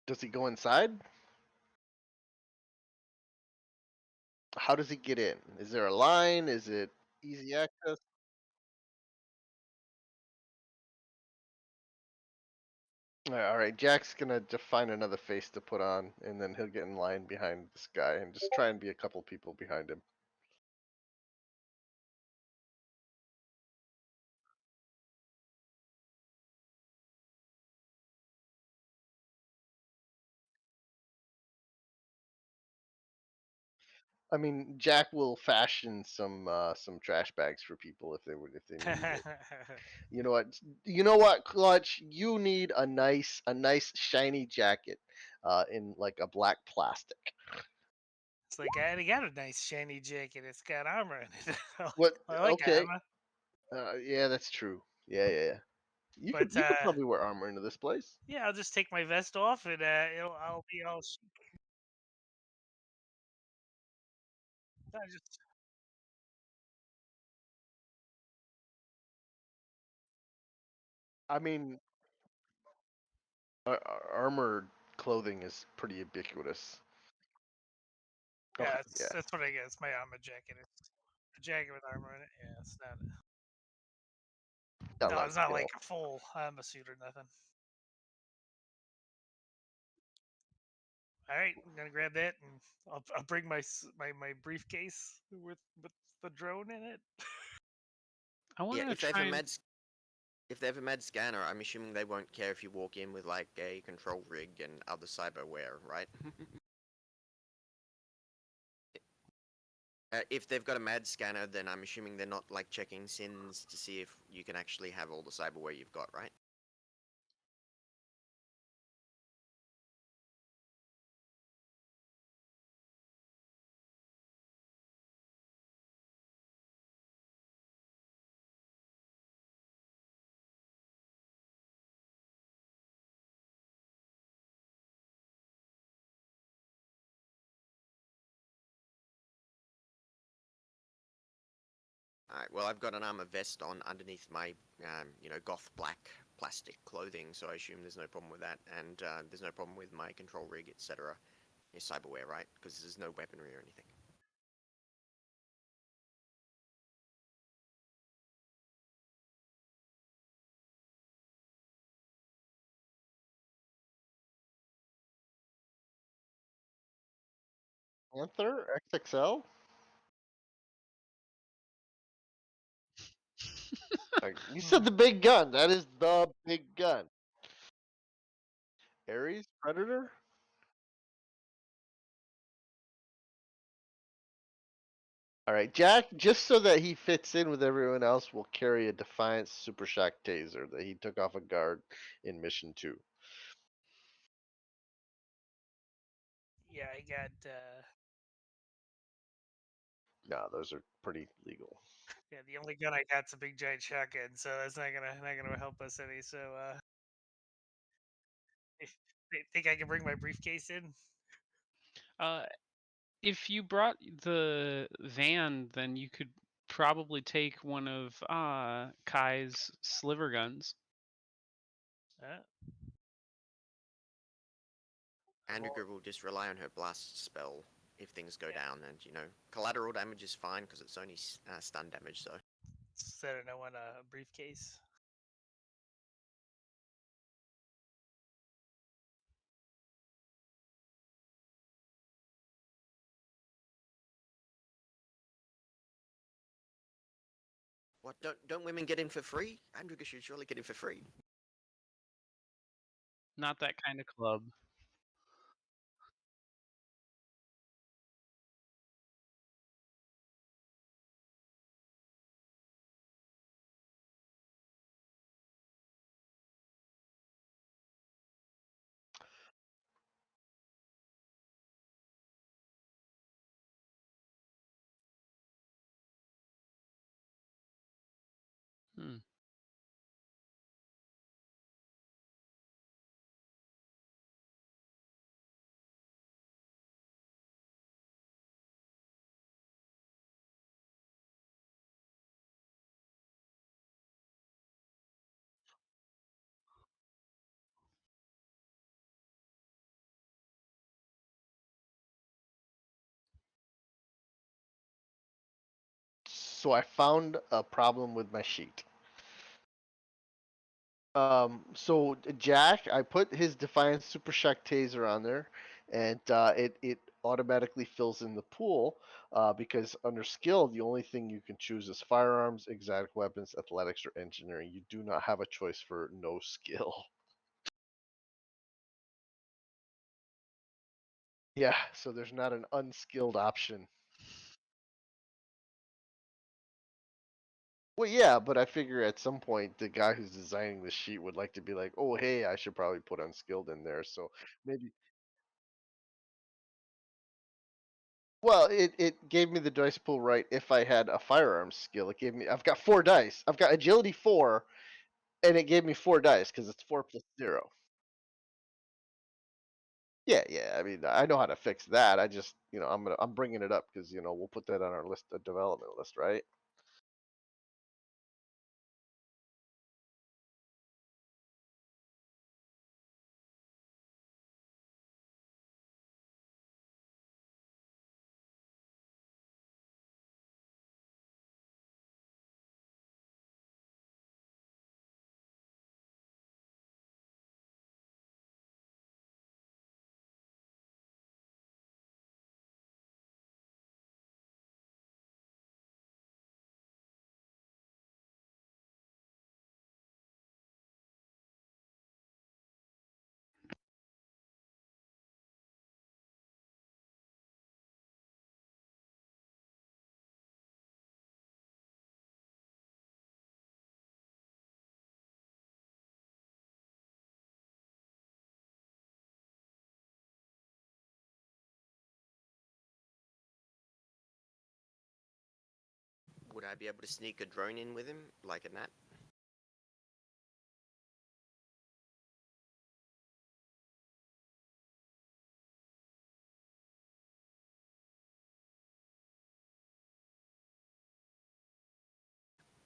Does he go inside? How does he get in? Is there a line? Is it easy access? All right, Jack's gonna find another face to put on, and then he'll get in line behind this guy and just try and be a couple people behind him. I mean, Jack will fashion some trash bags for people if they need it. You know what? You know what, Clutch? You need a nice shiny jacket, in like a black plastic. It's like I already got a nice shiny jacket. It's got armor in it. What? I like Okay. armor, Yeah, that's true. Yeah. You could but you could probably wear armor into this place. yeah, I'll just take my vest off and I'll be all. I just I mean, armored clothing is pretty ubiquitous. Yeah, Okay, that's yeah. that's what I get. It's my armor jacket. It's a jacket with armor in it. Yeah, it's not. Not No, like it's not you like know. a full armor suit or nothing. All right, I'm gonna grab that and I'll bring my briefcase with the drone in it. I Yeah, want to try and if they have a mad scanner, I'm assuming they won't care if you walk in with like a control rig and other cyberware, right? If they've got a mad scanner, then I'm assuming they're not like checking sins to see if you can actually have all the cyberware you've got, right? Alright, well, I've got an armor vest on underneath my, goth black plastic clothing, so I assume there's no problem with that, and there's no problem with my control rig, etc. Is cyberware, right? Because there's no weaponry or anything. Panther XXL. Like, you said Hmm. the big gun. That is the big gun. Ares Predator. All right, Jack. Just so that he fits in with everyone else, will carry a Defiance Super Shock Taser that he took off a guard in Mission 2. Yeah, I got. No, those are pretty legal. Yeah, the only gun I got's a big giant shotgun, so that's not gonna help us any. So, think I can bring my briefcase in? uh, if you brought the van, then you could probably take one of Kai's sliver guns. Uh, well, Andrew will just rely on her blast spell if things go yeah. down, and collateral damage is fine because it's only stun damage, so. Said I don't want a briefcase. What, don't women get in for free? Andrew should surely get in for free. Not that kind of club. Hmm. So I found a problem with my sheet. So Jack, I put his Defiance Super Shock Taser on there, and it automatically fills in the pool. Because under skill, the only thing you can choose is firearms, exotic weapons, athletics, or engineering. You do not have a choice for no skill. Yeah, so there's not an unskilled option. Well, yeah, but I figure at some point the guy who's designing the sheet would like to be like, oh, hey, I should probably put unskilled in there. So maybe. Well, it gave me the dice pool right if I had a firearms skill. It gave me. I've got 4 dice. I've got agility 4, and it gave me 4 dice because it's 4 plus 0. Yeah, yeah. I mean, I know how to fix that. I just, I'm bringing it up because we'll put that on our list, of development list, right? I be able to sneak a drone in with him, like a gnat?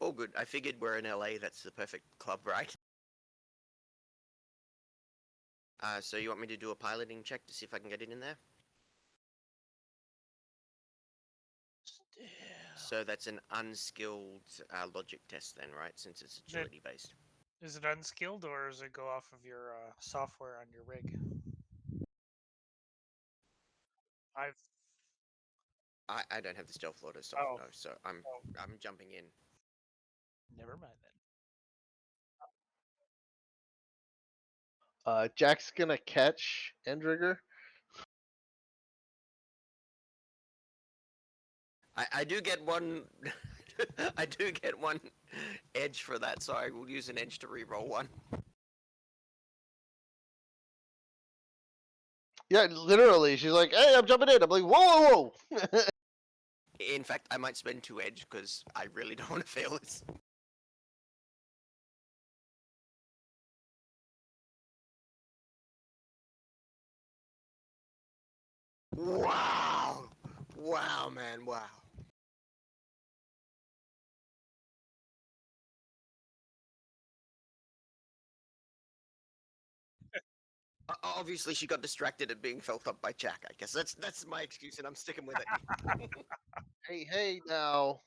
All good. I figured we're in LA. That's the perfect club, right? So you want me to do a piloting check to see if I can get it in there? So that's an unskilled logic test then, right? Since it's Is it, agility based. is it unskilled or does it go off of your software on your rig? I've. I don't have the stealth auto stuff, Oh, no. So I'm jumping in. never mind then. Jack's gonna catch Endrigger. I do get one. I do get one edge for that, so I will use an edge to re-roll one. Yeah, literally, she's like, "Hey, I'm jumping in." I'm like, "Whoa, whoa, whoa!" In fact, I might spend 2 edge because I really don't want to fail this. Wow! Wow, man, wow. Obviously, she got distracted at being felt up by Jack. I guess that's my excuse, and I'm sticking with it. Hey, hey, now.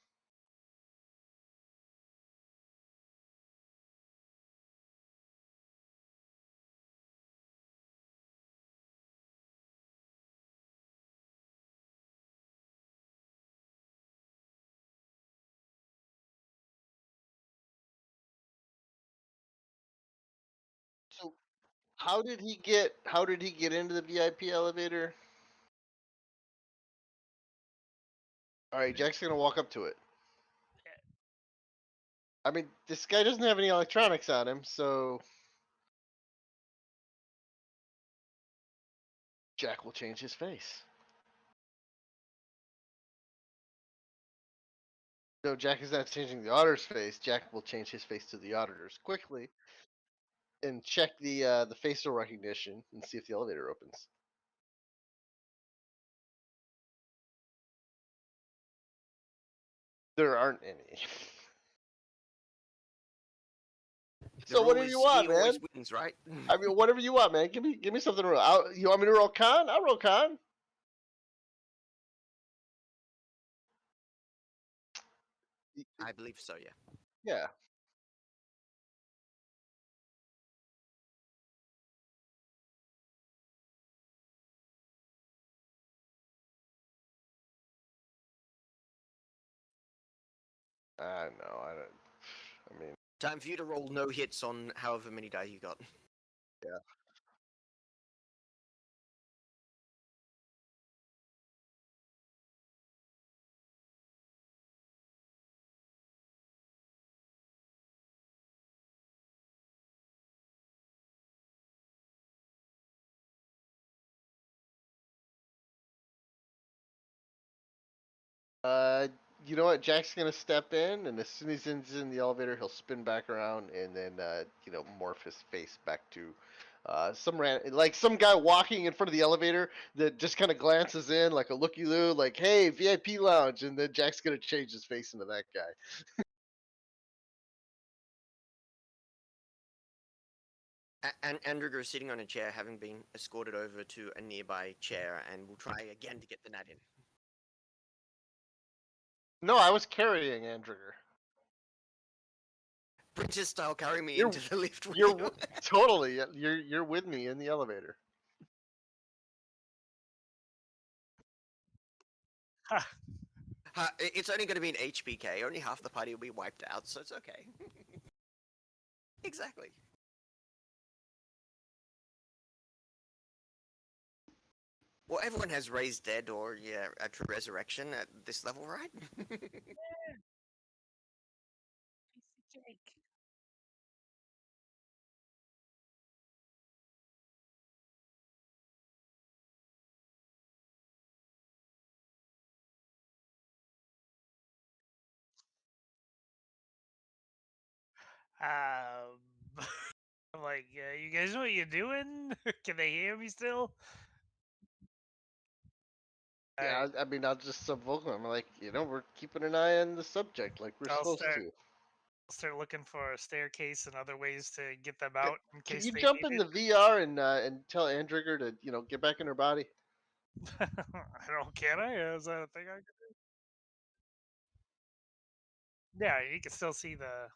So, How did he get into the VIP elevator? All right, Jack's gonna walk up to it. I mean, this guy doesn't have any electronics on him, so Jack will change his face. No, Jack is not changing the auditor's face. Jack will change his face to the auditor's quickly and check the facial recognition and see if the elevator opens. There aren't any. The So rule whatever you is he want, always man. wins, right? I mean, whatever you want, man. Give me something to roll. You want me to roll con? I'll roll con. I believe so, yeah. Yeah. I know. I don't. I mean, Time for you to roll no hits on however many die you got. yeah. Uh, you know what? Jack's gonna step in, and as soon as he's in the elevator, he'll spin back around and then morph his face back to like some guy walking in front of the elevator that just kind of glances in like a looky loo, like, "Hey, VIP lounge," and then Jack's gonna change his face into that guy. And Andrew is sitting on a chair, having been escorted over to a nearby chair, and will try again to get the nat in. No, I was carrying Andrigger. Princess style, carry me You're into the lift with you're you. totally you're with me in the elevator. It's only going to be an HPK. Only half the party will be wiped out, so it's okay. Exactly. Well, everyone has raised dead or a true resurrection at this level, right? Jake. I'm like, you guys know what you're doing? Can they hear me still? Yeah, I mean, I'll just subvocal. I'm like, we're keeping an eye on the subject, like we're I'll supposed start to. start looking for a staircase and other ways to get them out in Can case you they jump need in it. the VR and tell Andrigger to get back in her body? I don't. Can I? Is that a thing I can do? Yeah, you can still see the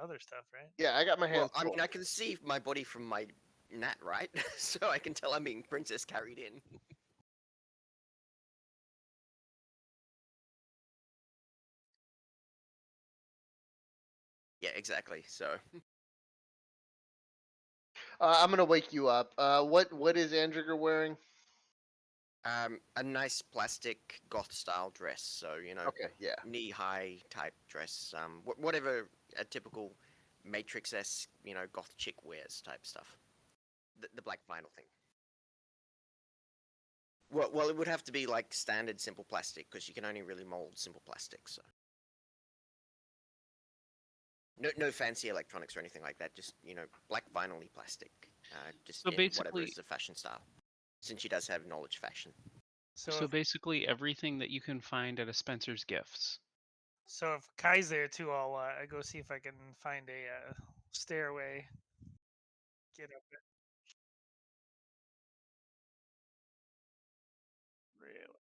other stuff, right? Yeah, I got my Well, hands I full. mean, I can see my body from my nat, right? So I can tell I'm being princess carried in. Yeah, exactly. So, I'm gonna wake you up. What is Andrigger wearing? a nice plastic goth style dress. So Okay, yeah. knee high type dress. Whatever a typical Matrix esque goth chick wears type stuff. The black vinyl thing. Well, it would have to be like standard simple plastic because you can only really mold simple plastic. So no fancy electronics or anything like that. Just black vinyl plastic. Just So in whatever basically, is the fashion style. Since she does have knowledge fashion. So so if basically everything that you can find at a Spencer's Gifts. if Kai's there too, I'll go see if I can find a stairway. Get up there. Really?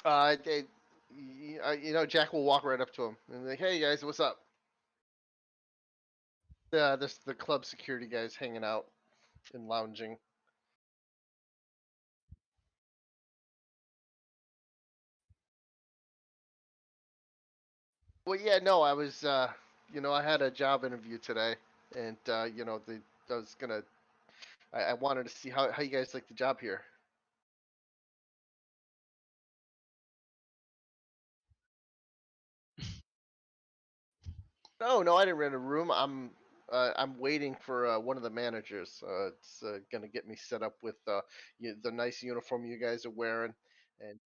Uh, they, Jack will walk right up to him and be like, "Hey guys, what's up?" This the club security guys hanging out and lounging. Well, yeah, no, I was, I had a job interview today, and I was gonna, I wanted to see how you guys like the job here. No, no, I didn't rent a room. I'm waiting for one of the managers. It's gonna get me set up with the nice uniform you guys are wearing, and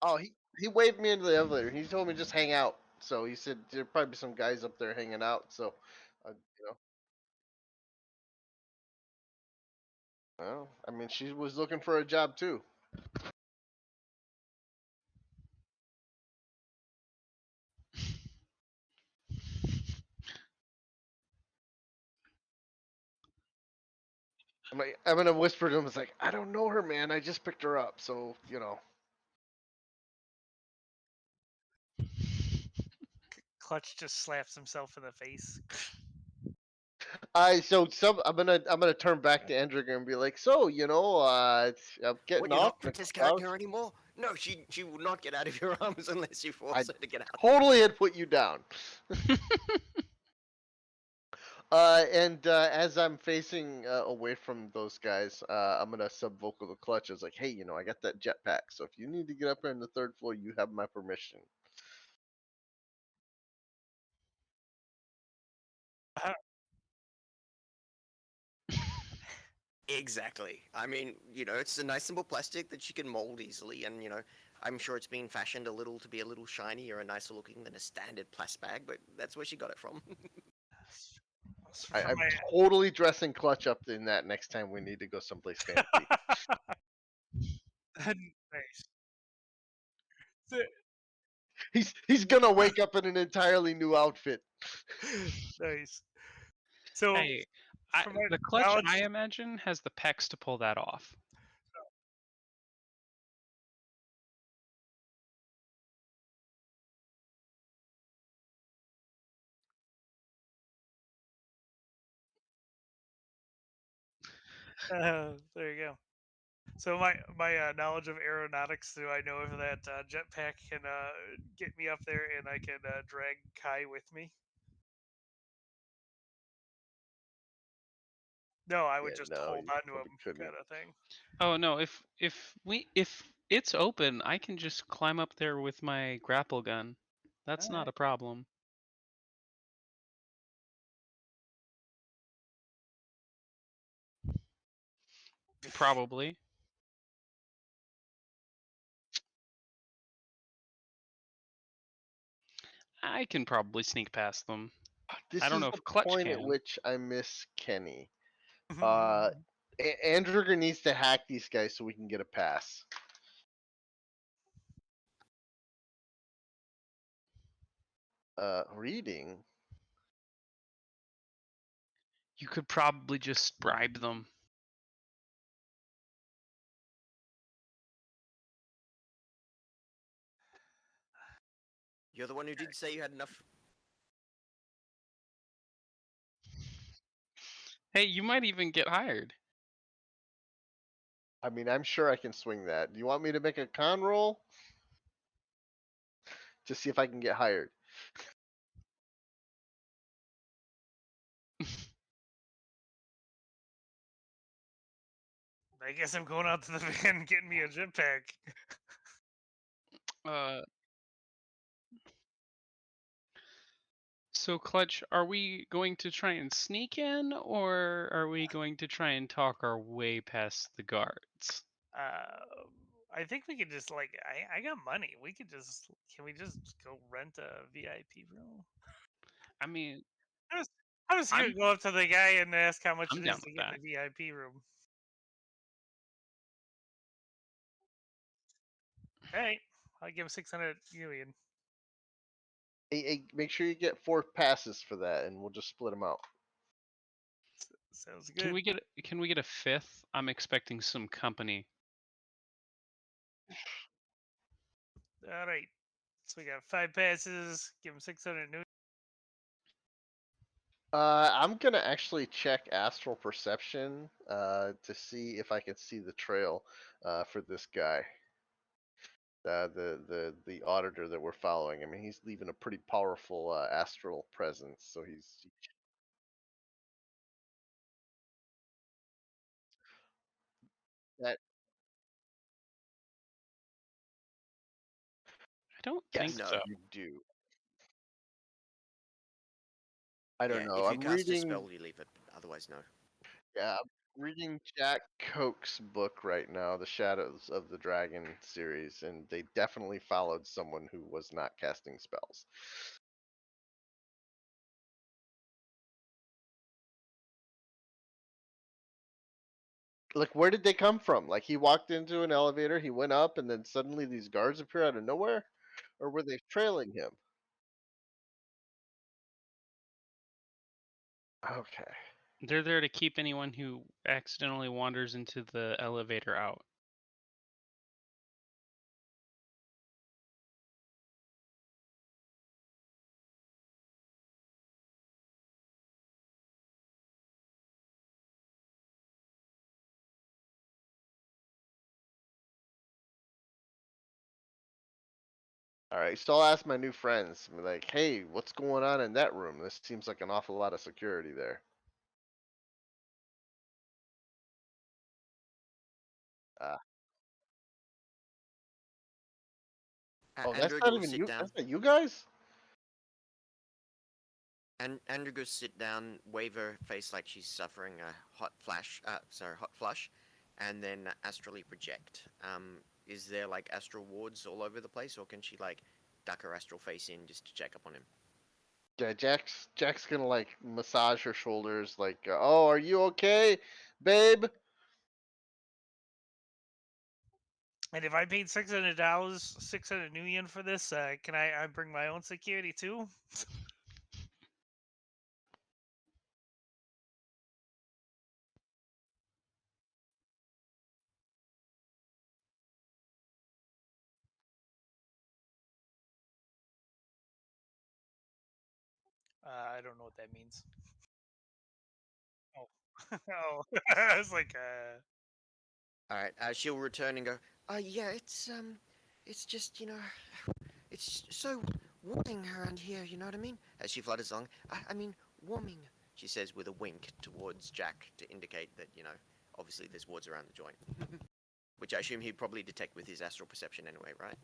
oh, he waved me into the elevator. He told me just hang out. So he said there'd probably be some guys up there hanging out. So, you know, well, I mean, she was looking for a job too. I'm gonna whisper to him. It's like, I don't know her, man. I just picked her up. So, Clutch just slaps himself in the face. I'm gonna turn back to Endrick and be like, so, I'm What, getting you're off not in a princess couple carrying hours. her anymore? No, she will not get out of your arms unless you I force her to get out. totally had put you down. And as I'm facing away from those guys, I'm gonna subvocal the clutch. I was like, hey, I got that jetpack, so if you need to get up there on the third floor, you have my permission. Exactly. I mean, it's a nice simple plastic that you can mold easily, and I'm sure it's been fashioned a little to be a little shinier and nicer looking than a standard plastic bag, but that's where she got it from. From I'm my totally dressing clutch up in that next time we need to go someplace fancy. nice. So- He's gonna wake up in an entirely new outfit. nice. So, Hey, from my the clutch knowledge, I imagine has the pecs to pull that off. There you go. So my knowledge of aeronautics, do I know if that jetpack can get me up there and I can drag Kai with me? No, I would Yeah, just no, hold you on to probably him, couldn't. kind of thing. Oh no, if it's open, I can just climb up there with my grapple gun. All That's not right. a problem. Probably. I can probably sneak past them. I This don't is know the if Clutch point at can. which I miss Kenny. Andrew needs to hack these guys so we can get a pass. Reading. You could probably just bribe them. You're the one who did say you had enough. Hey, you might even get hired. I mean, I'm sure I can swing that. Do you want me to make a con roll to see if I can get hired? I guess I'm going out to the van and getting me a jetpack. Uh, so Clutch, are we going to try and sneak in, or are we going to try and talk our way past the guards? Uh, I think we could just like I got money. We could just can we just go rent a VIP room? I mean, I was I was gonna I'm go up to the guy and ask how much I'm it down is to with get in that. a VIP room. All right, I'll give him 600 million. Hey, make sure you get 4 passes for that, and we'll just split them out. Sounds Can good. we get a fifth? I'm expecting some company. All right, so we got 5 passes. Give him 600 new. I'm gonna actually check astral perception to see if I can see the trail for this guy. The auditor that we're following. I mean, he's leaving a pretty powerful astral presence, so he's that. I don't think Yes, so. No. you do. I don't Yeah, know. if you I'm cast a reading. spell, you leave it. Otherwise, no. Yeah, I'm reading Jack Koch's book right now, The Shadows of the Dragon series, and they definitely followed someone who was not casting spells. Like, where did they come from? Like, he walked into an elevator, he went up, and then suddenly these guards appear out of nowhere? Or were they trailing him? Okay. They're there to keep anyone who accidentally wanders into the elevator out. All right, so I'll ask my new friends, be like, hey, what's going on in that room? This seems like an awful lot of security there. Uh, oh, that's Andrew not will even sit you. down. That's not you guys? And Andrew goes sit down, wave her face like she's suffering a hot flash. Hot flush, and then astrally project. Is there like astral wards all over the place, or can she like duck her astral face in just to check up on him? Yeah, Jack's gonna like massage her shoulders, like, oh, are you okay, babe? And if I paid $600, 600 new yen for this, can I bring my own security too? I don't know what that means. Oh. Oh, I was like, All right. She'll return and go. Yeah, it's just it's so warming around here. You know what I mean? As she flutters along. I mean, warming. She says with a wink towards Jack to indicate that obviously there's wards around the joint, which I assume he'd probably detect with his astral perception anyway, right?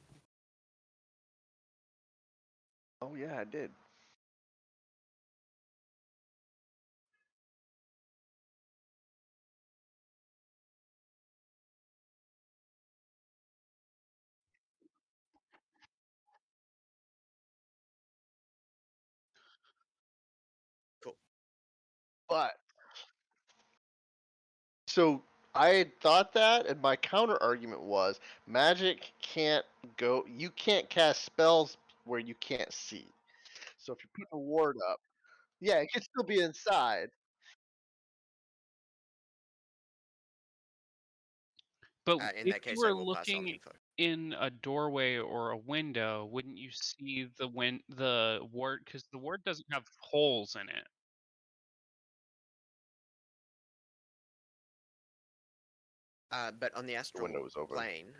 Oh yeah, I did. Cool. But so I had thought that, and my counter argument was magic can't go. You can't cast spells where you can't see. So if you put a ward up, yeah, it can still be inside. But In if that you case, I were will pass on the looking info. in a doorway or a window, wouldn't you see the wart? Because the wart doesn't have holes in it. But on the The window astral was open. plane,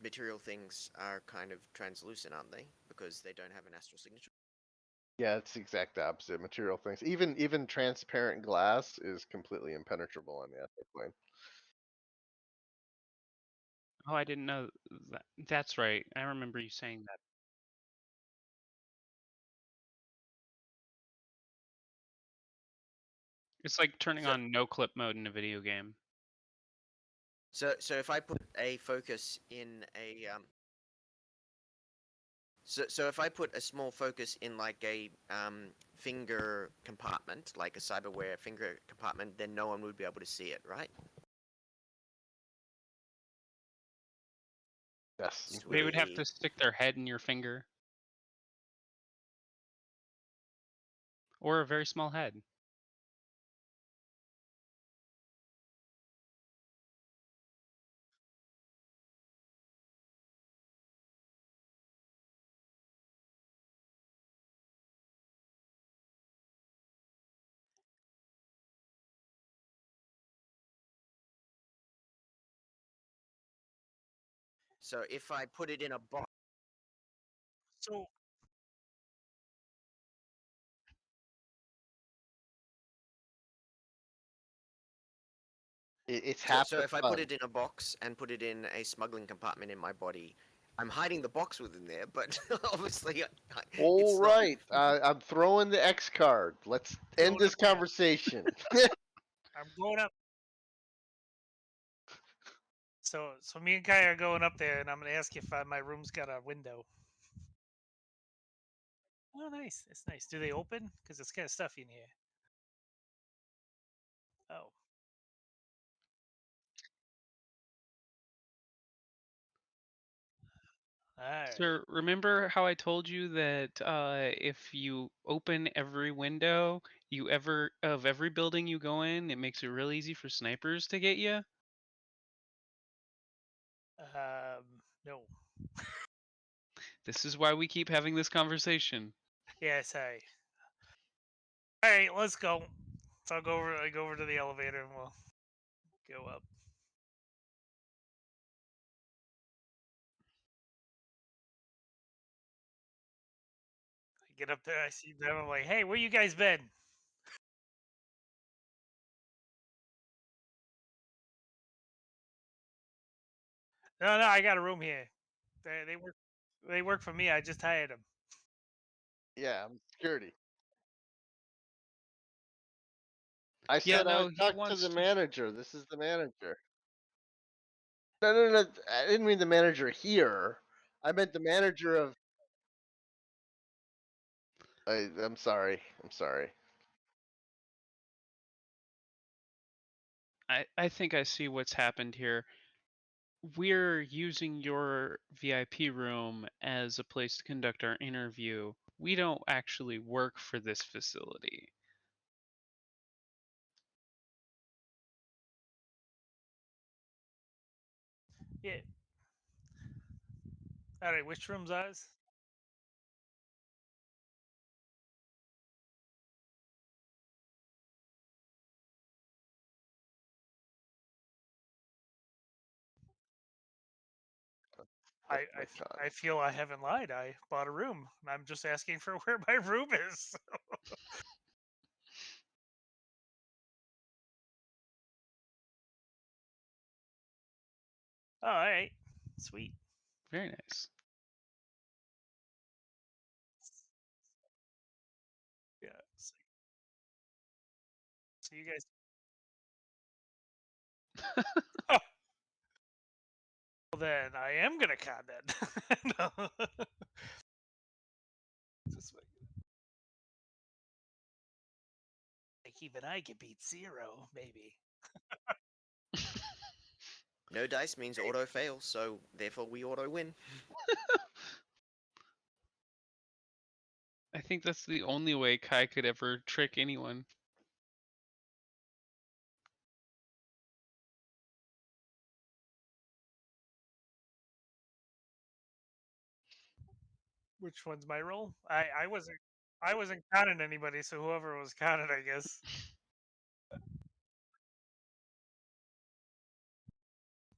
material things are kind of translucent, aren't they? Because they don't have an astral signature. Yeah, it's the exact opposite. Material things, even transparent glass, is completely impenetrable on the astral plane. Oh, I didn't know that. That's right. I remember you saying that. It's like turning So, on no clip mode in a video game. so if I put a focus in a so if I put a small focus in like a finger compartment, like a cyberware finger compartment, then no one would be able to see it, right? Yes. They would have Sweet. to stick their head in your finger or a very small head. So if I put it in a box, so It's half so the if I put fun. it in a box and put it in a smuggling compartment in my body, I'm hiding the box within there, but obviously All it's not. right, I'm throwing the X card. Let's end going up this there. conversation. I'm going up. So me and Kai are going up there, and I'm gonna ask if my room's got a window. Oh, nice. It's nice. Do they open? Because it's kind of stuffy in here. Oh, all right. So remember how I told you that if you open every window you ever of every building you go in, it makes it real easy for snipers to get you? No. This is why we keep having this conversation. Yeah, sorry. All right, let's go. So I'll go over. I go over to the elevator, and we'll go up. I get up there. I see them. I'm like, hey, where you guys been? No, I got a room here. They work. They work for me. I just hired them. Yeah, I'm security. I Yeah, said I no, would he talk to wants the to. manager. This is the manager. No, no, no. I didn't mean the manager here. I meant the manager of. I'm sorry. I'm sorry. I think I see what's happened here. We're using your VIP room as a place to conduct our interview. We don't actually work for this facility. Yeah. All right. Which room's ours? Oh I, my I, god. I feel I haven't lied. I bought a room. I'm just asking for where my room is. Oh, all right. Sweet. Very nice. Yeah. So you guys. Well, then I am gonna comment. No. Just like even I can beat 0, maybe. No dice means auto fail, so therefore we auto win. I think that's the only way Kai could ever trick anyone. Which one's my role? I wasn't counting anybody, so whoever was counted, I guess.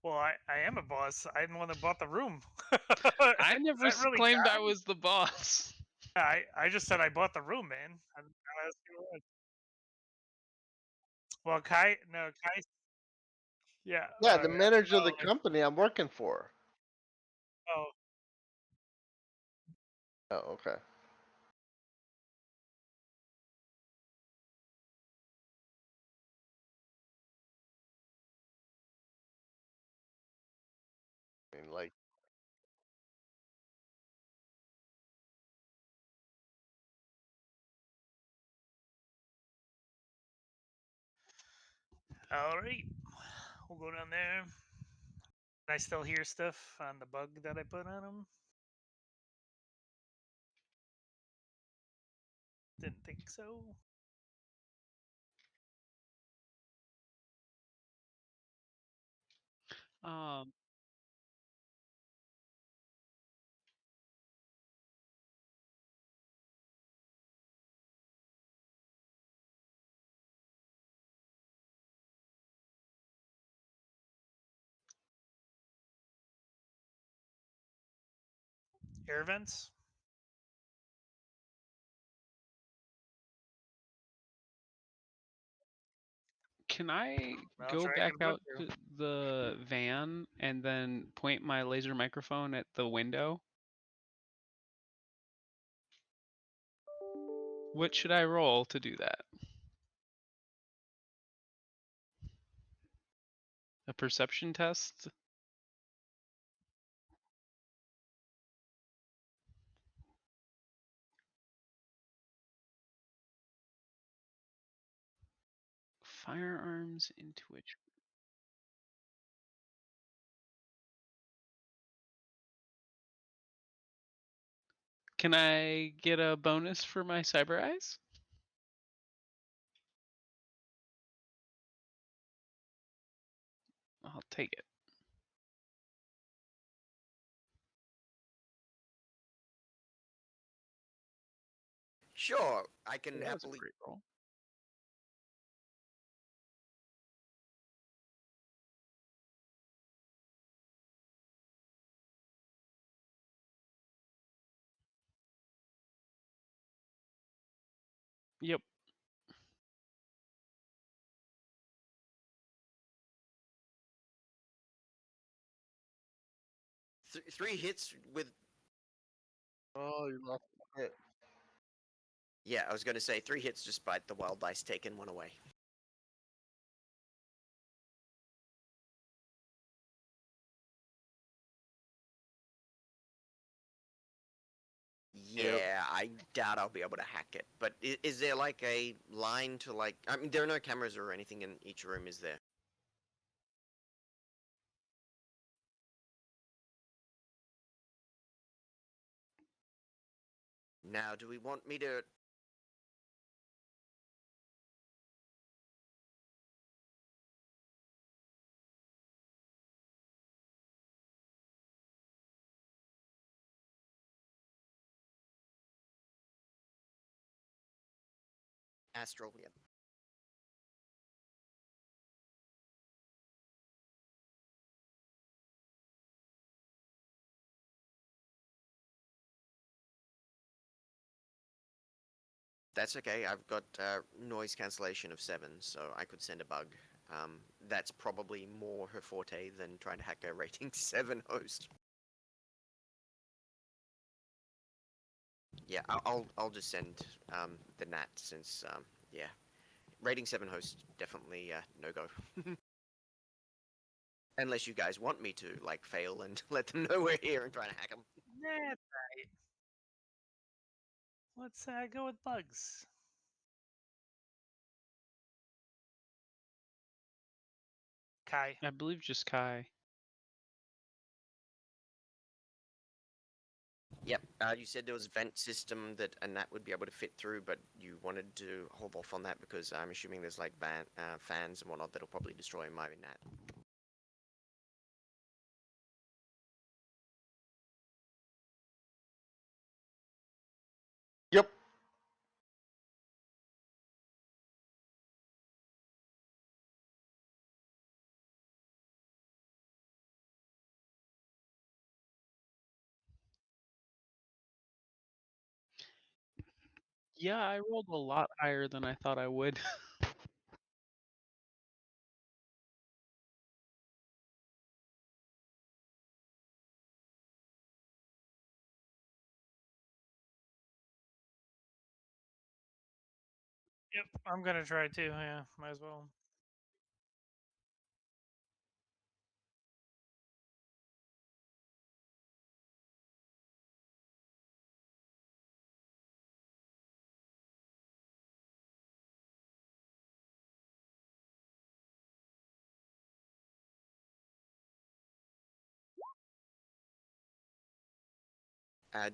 Well, I am a boss. I'm the one that bought the room. Does I never that really claimed I count? was the boss. Yeah, I just said I bought the room, man. I'm asking what. Well, Kai. Yeah. Yeah, Oh, the yeah. manager of the Oh, company I'm working for. oh. Oh, okay. I mean, like, All right. We'll go down there. Can I still hear stuff on the bug that I put on him? Didn't think so. Um, Air vents. can I Well, go back dragon would out do. to the van and then point my laser microphone at the window? What should I roll to do that? A perception test? Firearms intuition. Can I get a bonus for my cyber eyes? I'll take it. Sure, I can That was a happily. great roll. Yep. Three hits with. oh, you lost it. Yeah, I was going to say 3 hits despite the wild dice taking one away. Yep. Yeah, I doubt I'll be able to hack it. But is there like a line to like? I mean, there are no cameras or anything in each room, is there? Now, do we want me to? Astral, yeah. That's okay. I've got noise cancellation of 7, so I could send a bug. That's probably more her forte than trying to hack a rating 7 host. Yeah, I'll just send the NAT since yeah, rating 7 host definitely no go. Unless you guys want me to like fail and let them know we're here and try to hack them. Nah, let's go with bugs. Kai. I believe just Kai. Yep. You said there was a vent system that a NAT would be able to fit through, but you wanted to hold off on that because I'm assuming there's like fans and whatnot that'll probably destroy my NAT. Yep. Yeah, I rolled a lot higher than I thought I would. Yep, I'm gonna try too. Yeah, might as well.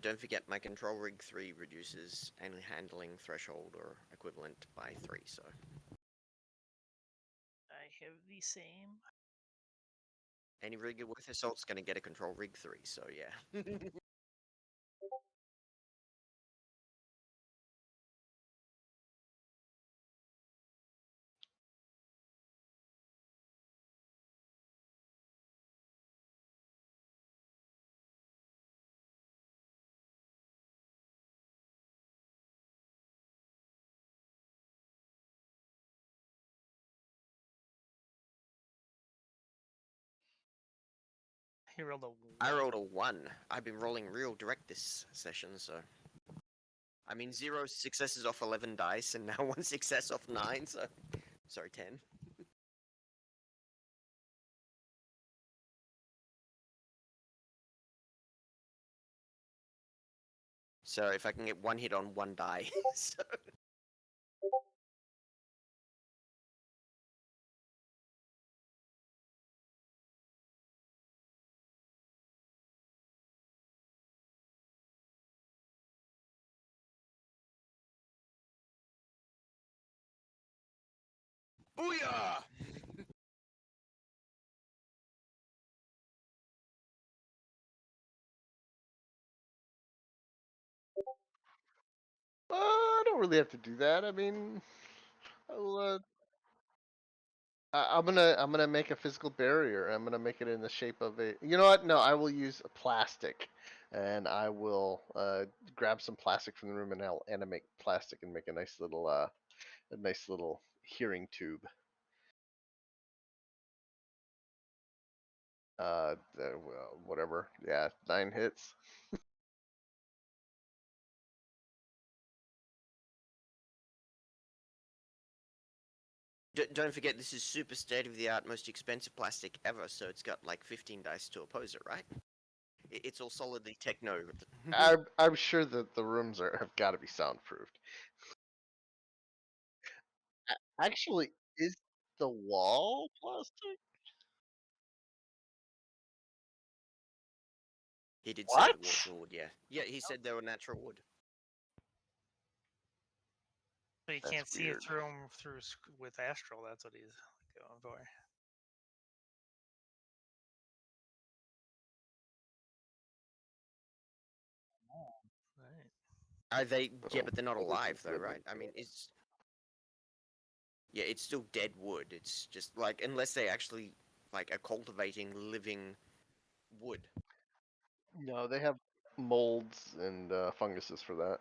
Don't forget my control rig 3 reduces any handling threshold or equivalent by 3, so. I have the same. Any rig worth their salt's gonna get a control rig 3, so yeah. He rolled a I 1. rolled a 1. I've been rolling real direct this session, so. I mean, 0 successes off 11 dice, and now 1 success off 9, so. Sorry, 10. So if I can get 1 hit on 1 die. So. Booyah! I don't really have to do that. I mean, I'll, I'm gonna make a physical barrier. I'm gonna make it in the shape of a. You know what? No, I will use a plastic, and I will grab some plastic from the room, and I'll animate plastic and make a nice little hearing tube. Well, whatever. Yeah, 9 hits. Don't forget, this is super state of the art, most expensive plastic ever, so it's got like 15 dice to oppose it, right? It's all solidly techno. I'm sure that the rooms have got to be soundproofed. Actually, is the wall plastic? He did say the What? walls were wood, yeah. Yeah, he said they were natural wood. But you That's can't see it weird. through him with astral. That's what he's going for. Right. Are they? Yeah, Oh, but they're not well, this alive is though, good. right? I mean, it's yeah, it's still dead wood. It's just like unless they actually like are cultivating living wood. No, they have molds and funguses for that.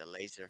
The laser.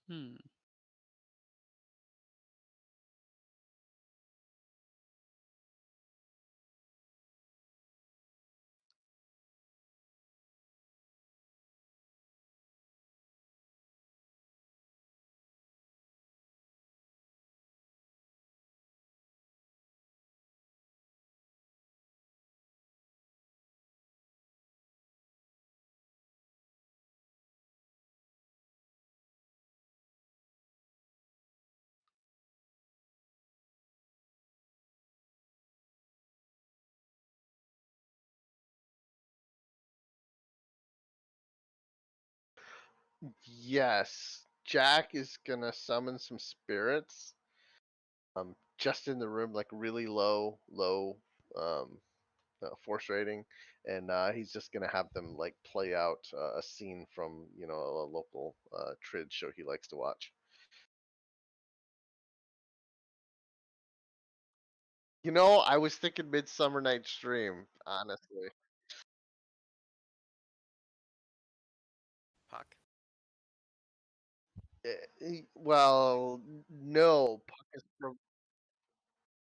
Hmm. Yes, Jack is gonna summon some spirits. Just in the room, like really low um, force rating, and he's just gonna have them like play out a scene from a local trid show he likes to watch. I was thinking Midsummer Night's Dream, honestly. Puck. Well, no, Puck is from.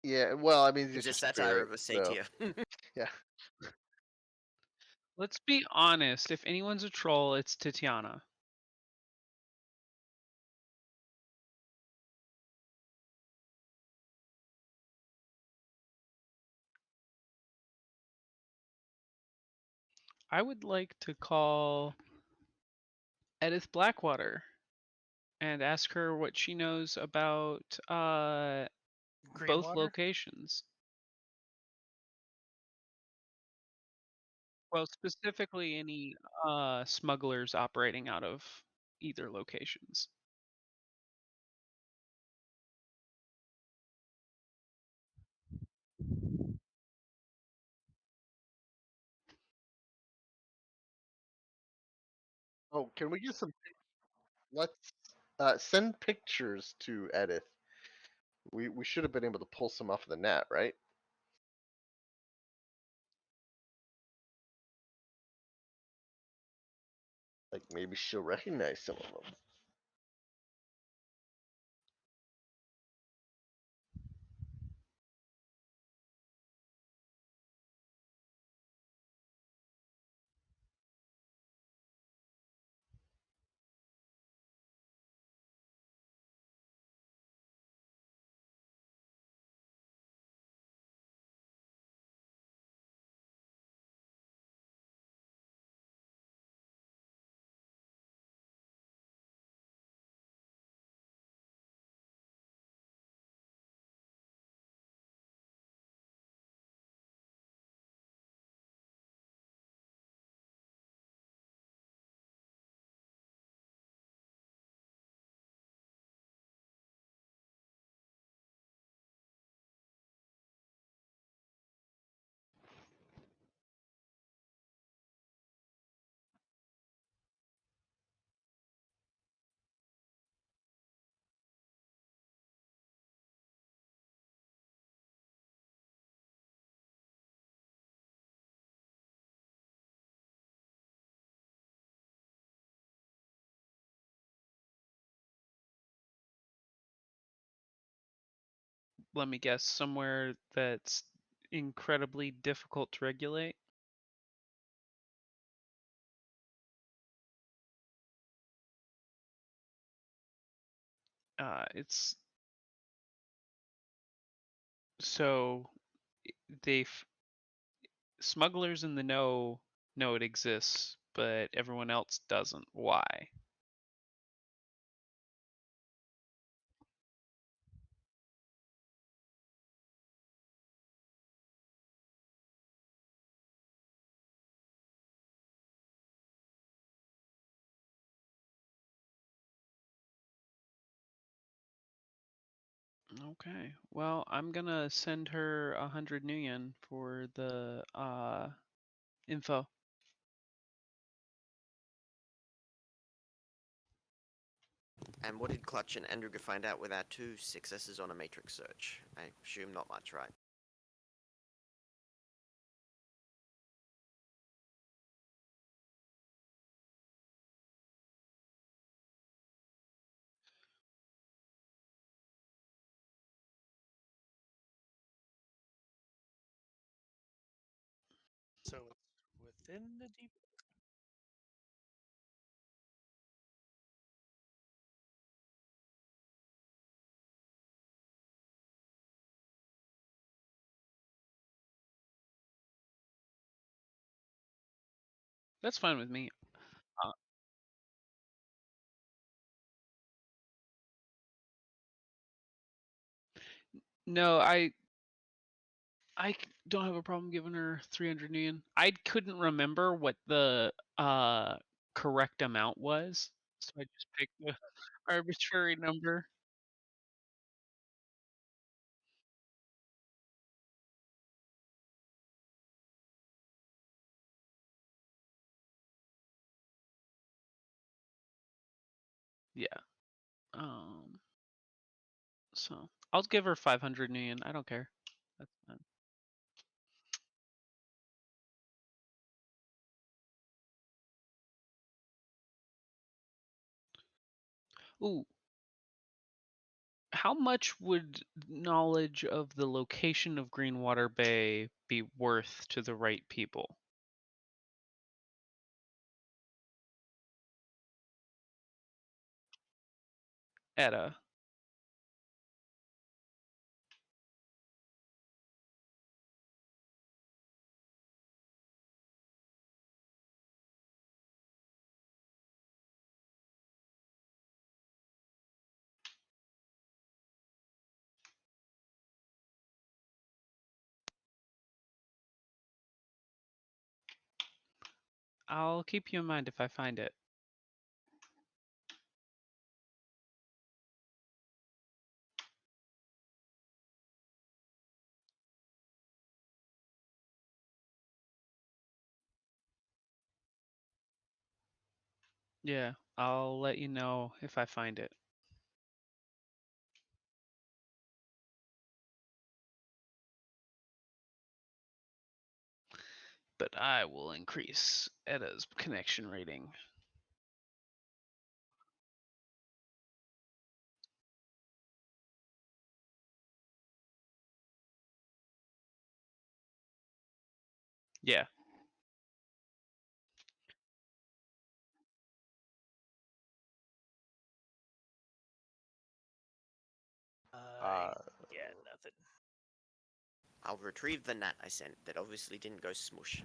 Yeah, well, I mean, he's It's a just a satire spirit, of a so satyr. yeah. Let's be honest. If anyone's a troll, it's Tatiana. I would like to call Edith Blackwater and ask her what she knows about Green both water. locations. Well, specifically any smugglers operating out of either locations. Oh, can we get some? Let's send pictures to Edith. We should have been able to pull some off of the net, right? Like maybe she'll recognize some of them. Let me guess, somewhere that's incredibly difficult to regulate. It's so they smugglers in the know it exists, but everyone else doesn't. Why? Okay. Well, I'm gonna send her 100 nuyen for the info. And what did Clutch and Andrew find out with our 2 successes on a matrix search? I assume not much, right? So it's within the deep. That's fine with me. Uh, no, don't have a problem giving her 300 nuyen. I couldn't remember what the correct amount was, so I just picked the arbitrary number. Yeah. Um. So I'll give her 500 nuyen. I don't care. That's fine. Ooh, how much would knowledge of the location of Greenwater Bay be worth to the right people? Etta. I'll keep you in mind if I find it. Yeah, I'll let you know if I find it. But I will increase Etta's connection rating. Yeah. Uh, Yeah, nothing. I'll retrieve the gnat I sent that obviously didn't go smush.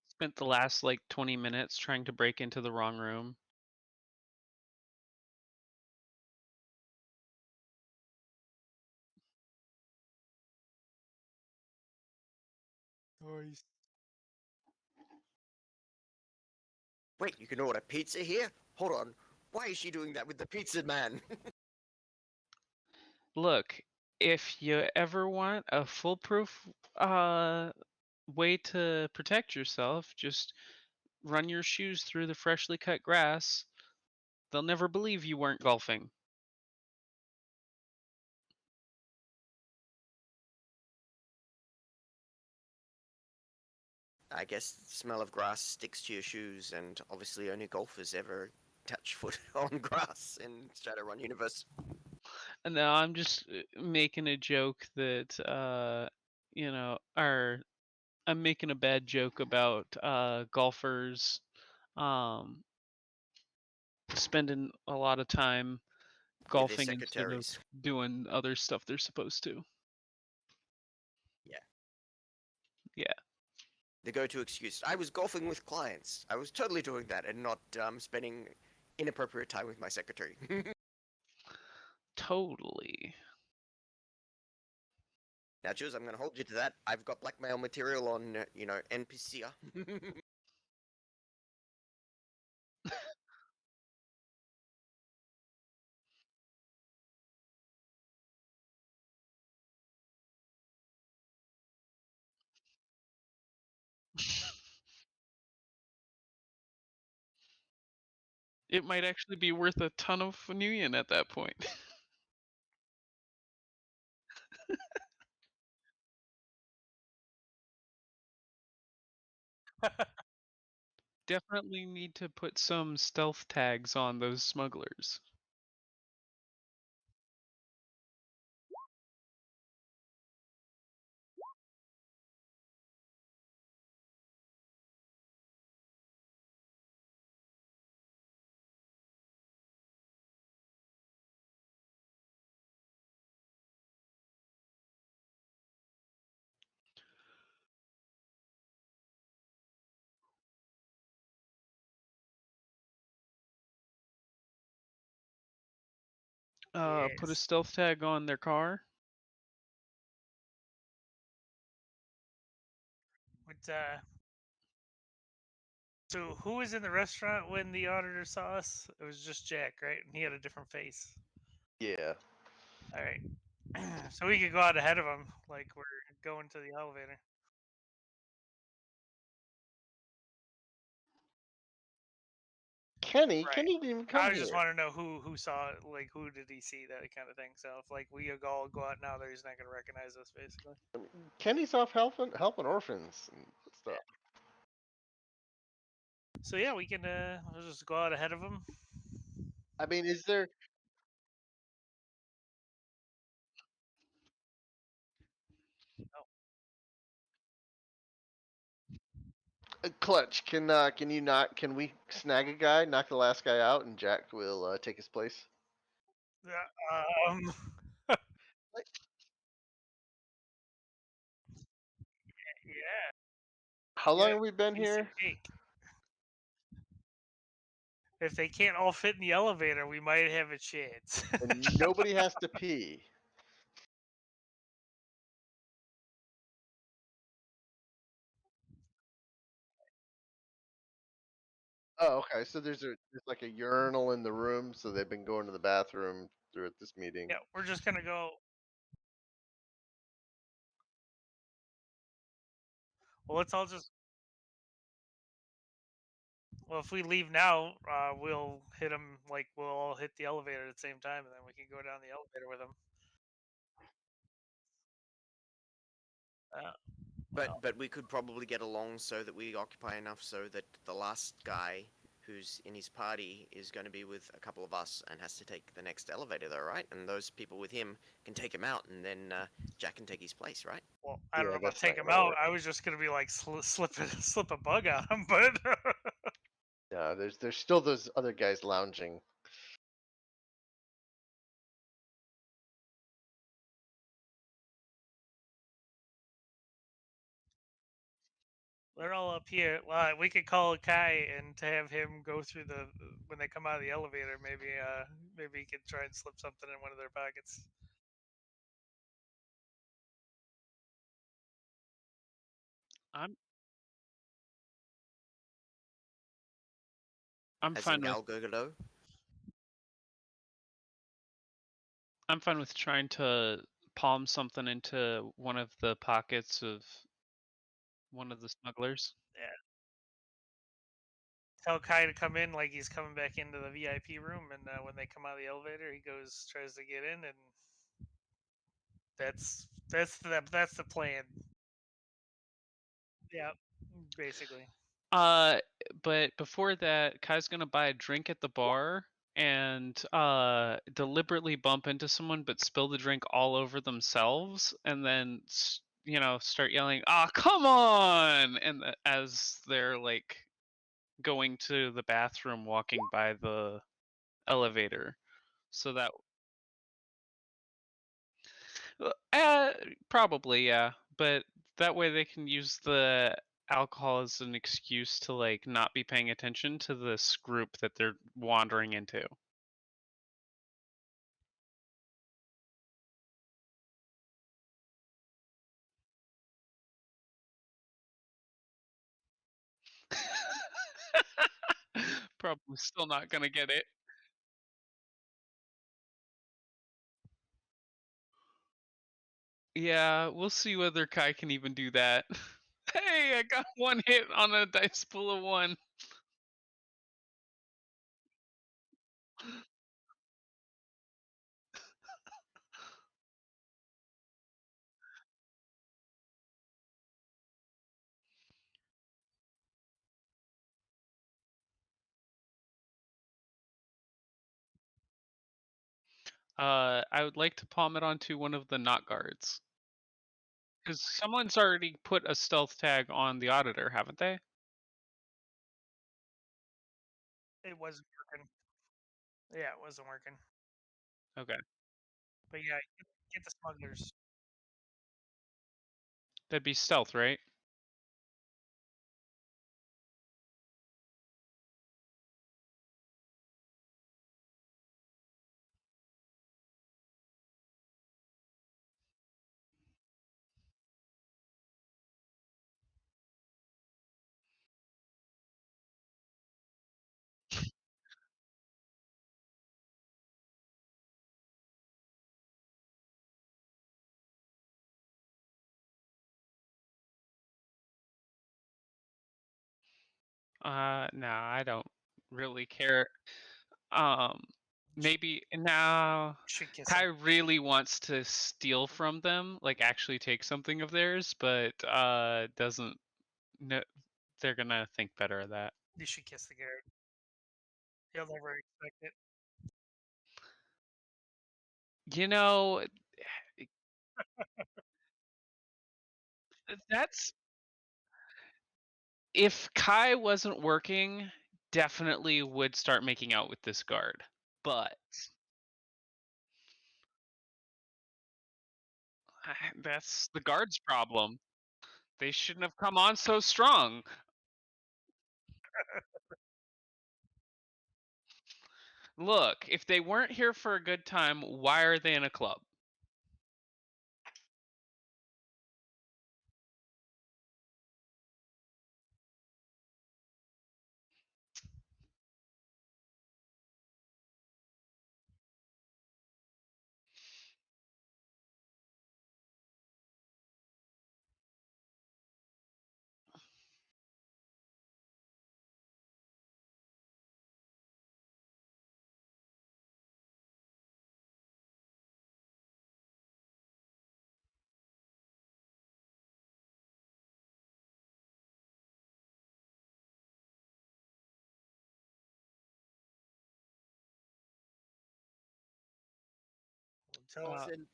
Spent the last like 20 minutes trying to break into the wrong room. Nice. Wait, you can order pizza here? Hold on. Why is she doing that with the pizza man? Look, if you ever want a foolproof way to protect yourself, just run your shoes through the freshly cut grass. They'll never believe you weren't golfing. I guess the smell of grass sticks to your shoes, and obviously only golfers ever touch foot on grass in Shadowrun universe. And now I'm just making a joke that or I'm making a bad joke about golfers um spending a lot of time With their golfing instead of secretaries. doing other stuff they're supposed to. Yeah. Yeah, The go-to excuse. I was golfing with clients. I was totally doing that and not spending inappropriate time with my secretary. totally. Now, Jules, I'm going to hold you to that. I've got blackmail material on, NPC. It might actually be worth a ton of Funyuan at that point. Definitely need to put some stealth tags on those smugglers. Put a Yes. stealth tag on their car. But so who was in the restaurant when the auditor saw us? It was just Jack, right? And he had a different face. Yeah. All right. So we could go out ahead of him, like we're going to the elevator. Kenny, Right. Kenny didn't even I come just here. want to know who saw it, like who did he see, that kind of thing. So if like we all go out now there, he's not gonna recognize us basically. Kenny's off helping orphans and stuff. So yeah, we can we'll just go out ahead of him. I mean, is there Oh, a clutch? Can you not? Can we snag a guy, knock the last guy out, and Jack will take his place? um, Like, yeah, how long yeah, have we been piece of here? cake. If they can't all fit in the elevator, we might have a chance. And nobody has to pee. Oh, okay. So there's like a urinal in the room, so they've been going to the bathroom through at this meeting. Yeah, we're just gonna go. Well, let's all just. Well, if we leave now, we'll hit them. Like we'll all hit the elevator at the same time, and then we can go down the elevator with them. Uh, well, But we could probably get along so that we occupy enough so that the last guy who's in his party is going to be with a couple of us and has to take the next elevator, though, right? And those people with him can take him out, and then Jack can take his place, right? well, I don't Yeah, know about that's not take them gonna out. work. I was just gonna be like slip a bug on them, but No, there's still those other guys lounging. they're all up here. We could call Kai and to have him go through the when they come out of the elevator. Maybe he could try and slip something in one of their pockets. I'm I'm As in fine with Gal Gadot. I'm fine with trying to palm something into one of the pockets of one of the smugglers. Yeah. Tell Kai to come in like he's coming back into the VIP room, and when they come out of the elevator, he goes tries to get in, and that's the plan. Yeah, basically. Uh, but before that, Kai's gonna buy a drink at the bar and deliberately bump into someone but spill the drink all over themselves and then start yelling, "Ah, come on!" and as they're like going to the bathroom walking by the elevator. So that uh probably, yeah, but that way they can use the alcohol as an excuse to like not be paying attention to this group that they're wandering into. Probably still not gonna get it. Yeah, we'll see whether Kai can even do that. Hey, I got one hit on a dice pool of one. I would like to palm it onto one of the not guards. Because someone's already put a stealth tag on the auditor, haven't they? It wasn't working. Yeah, it wasn't working. Okay. But yeah, get the smugglers. That'd be stealth, right? No, I don't really care. Maybe now Should kiss Kai them. really wants to steal from them, like actually take something of theirs, but doesn't know they're gonna think better of that. You should kiss the guard. He'll never expect it. You know, that's if Kai wasn't working, definitely would start making out with this guard. But that's the guard's problem. They shouldn't have come on so strong. Look, if they weren't here for a good time, why are they in a club? Tell us Uh, Listen,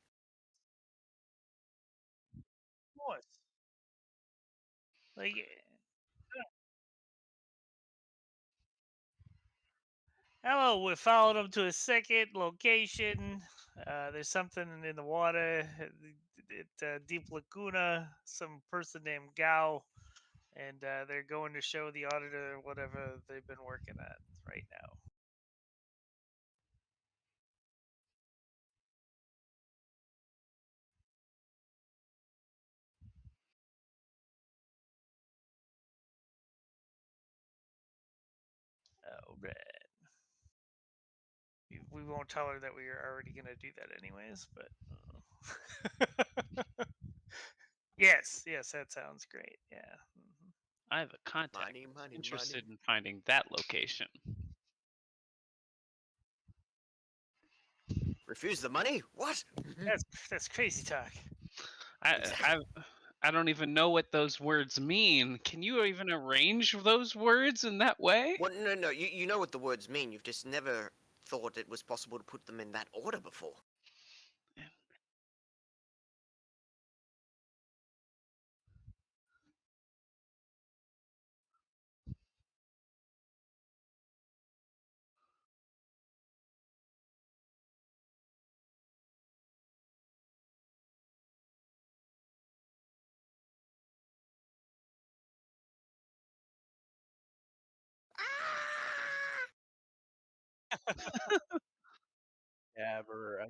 what. Like, hello, we followed him to a second location. There's something in the water at Deep Laguna. Some person named Gao, and they're going to show the auditor whatever they've been working at right now. Oh, right. We won't tell her that we are already going to do that anyways, but. Yes, yes, that sounds great. Yeah. I have a contact money, money, money. interested in finding that location. Refuse the money? What? That's crazy talk. I Exactly. I I don't even know what those words mean. Can you even arrange those words in that way? Well, no, no. You know what the words mean. You've just never thought it was possible to put them in that order before. Never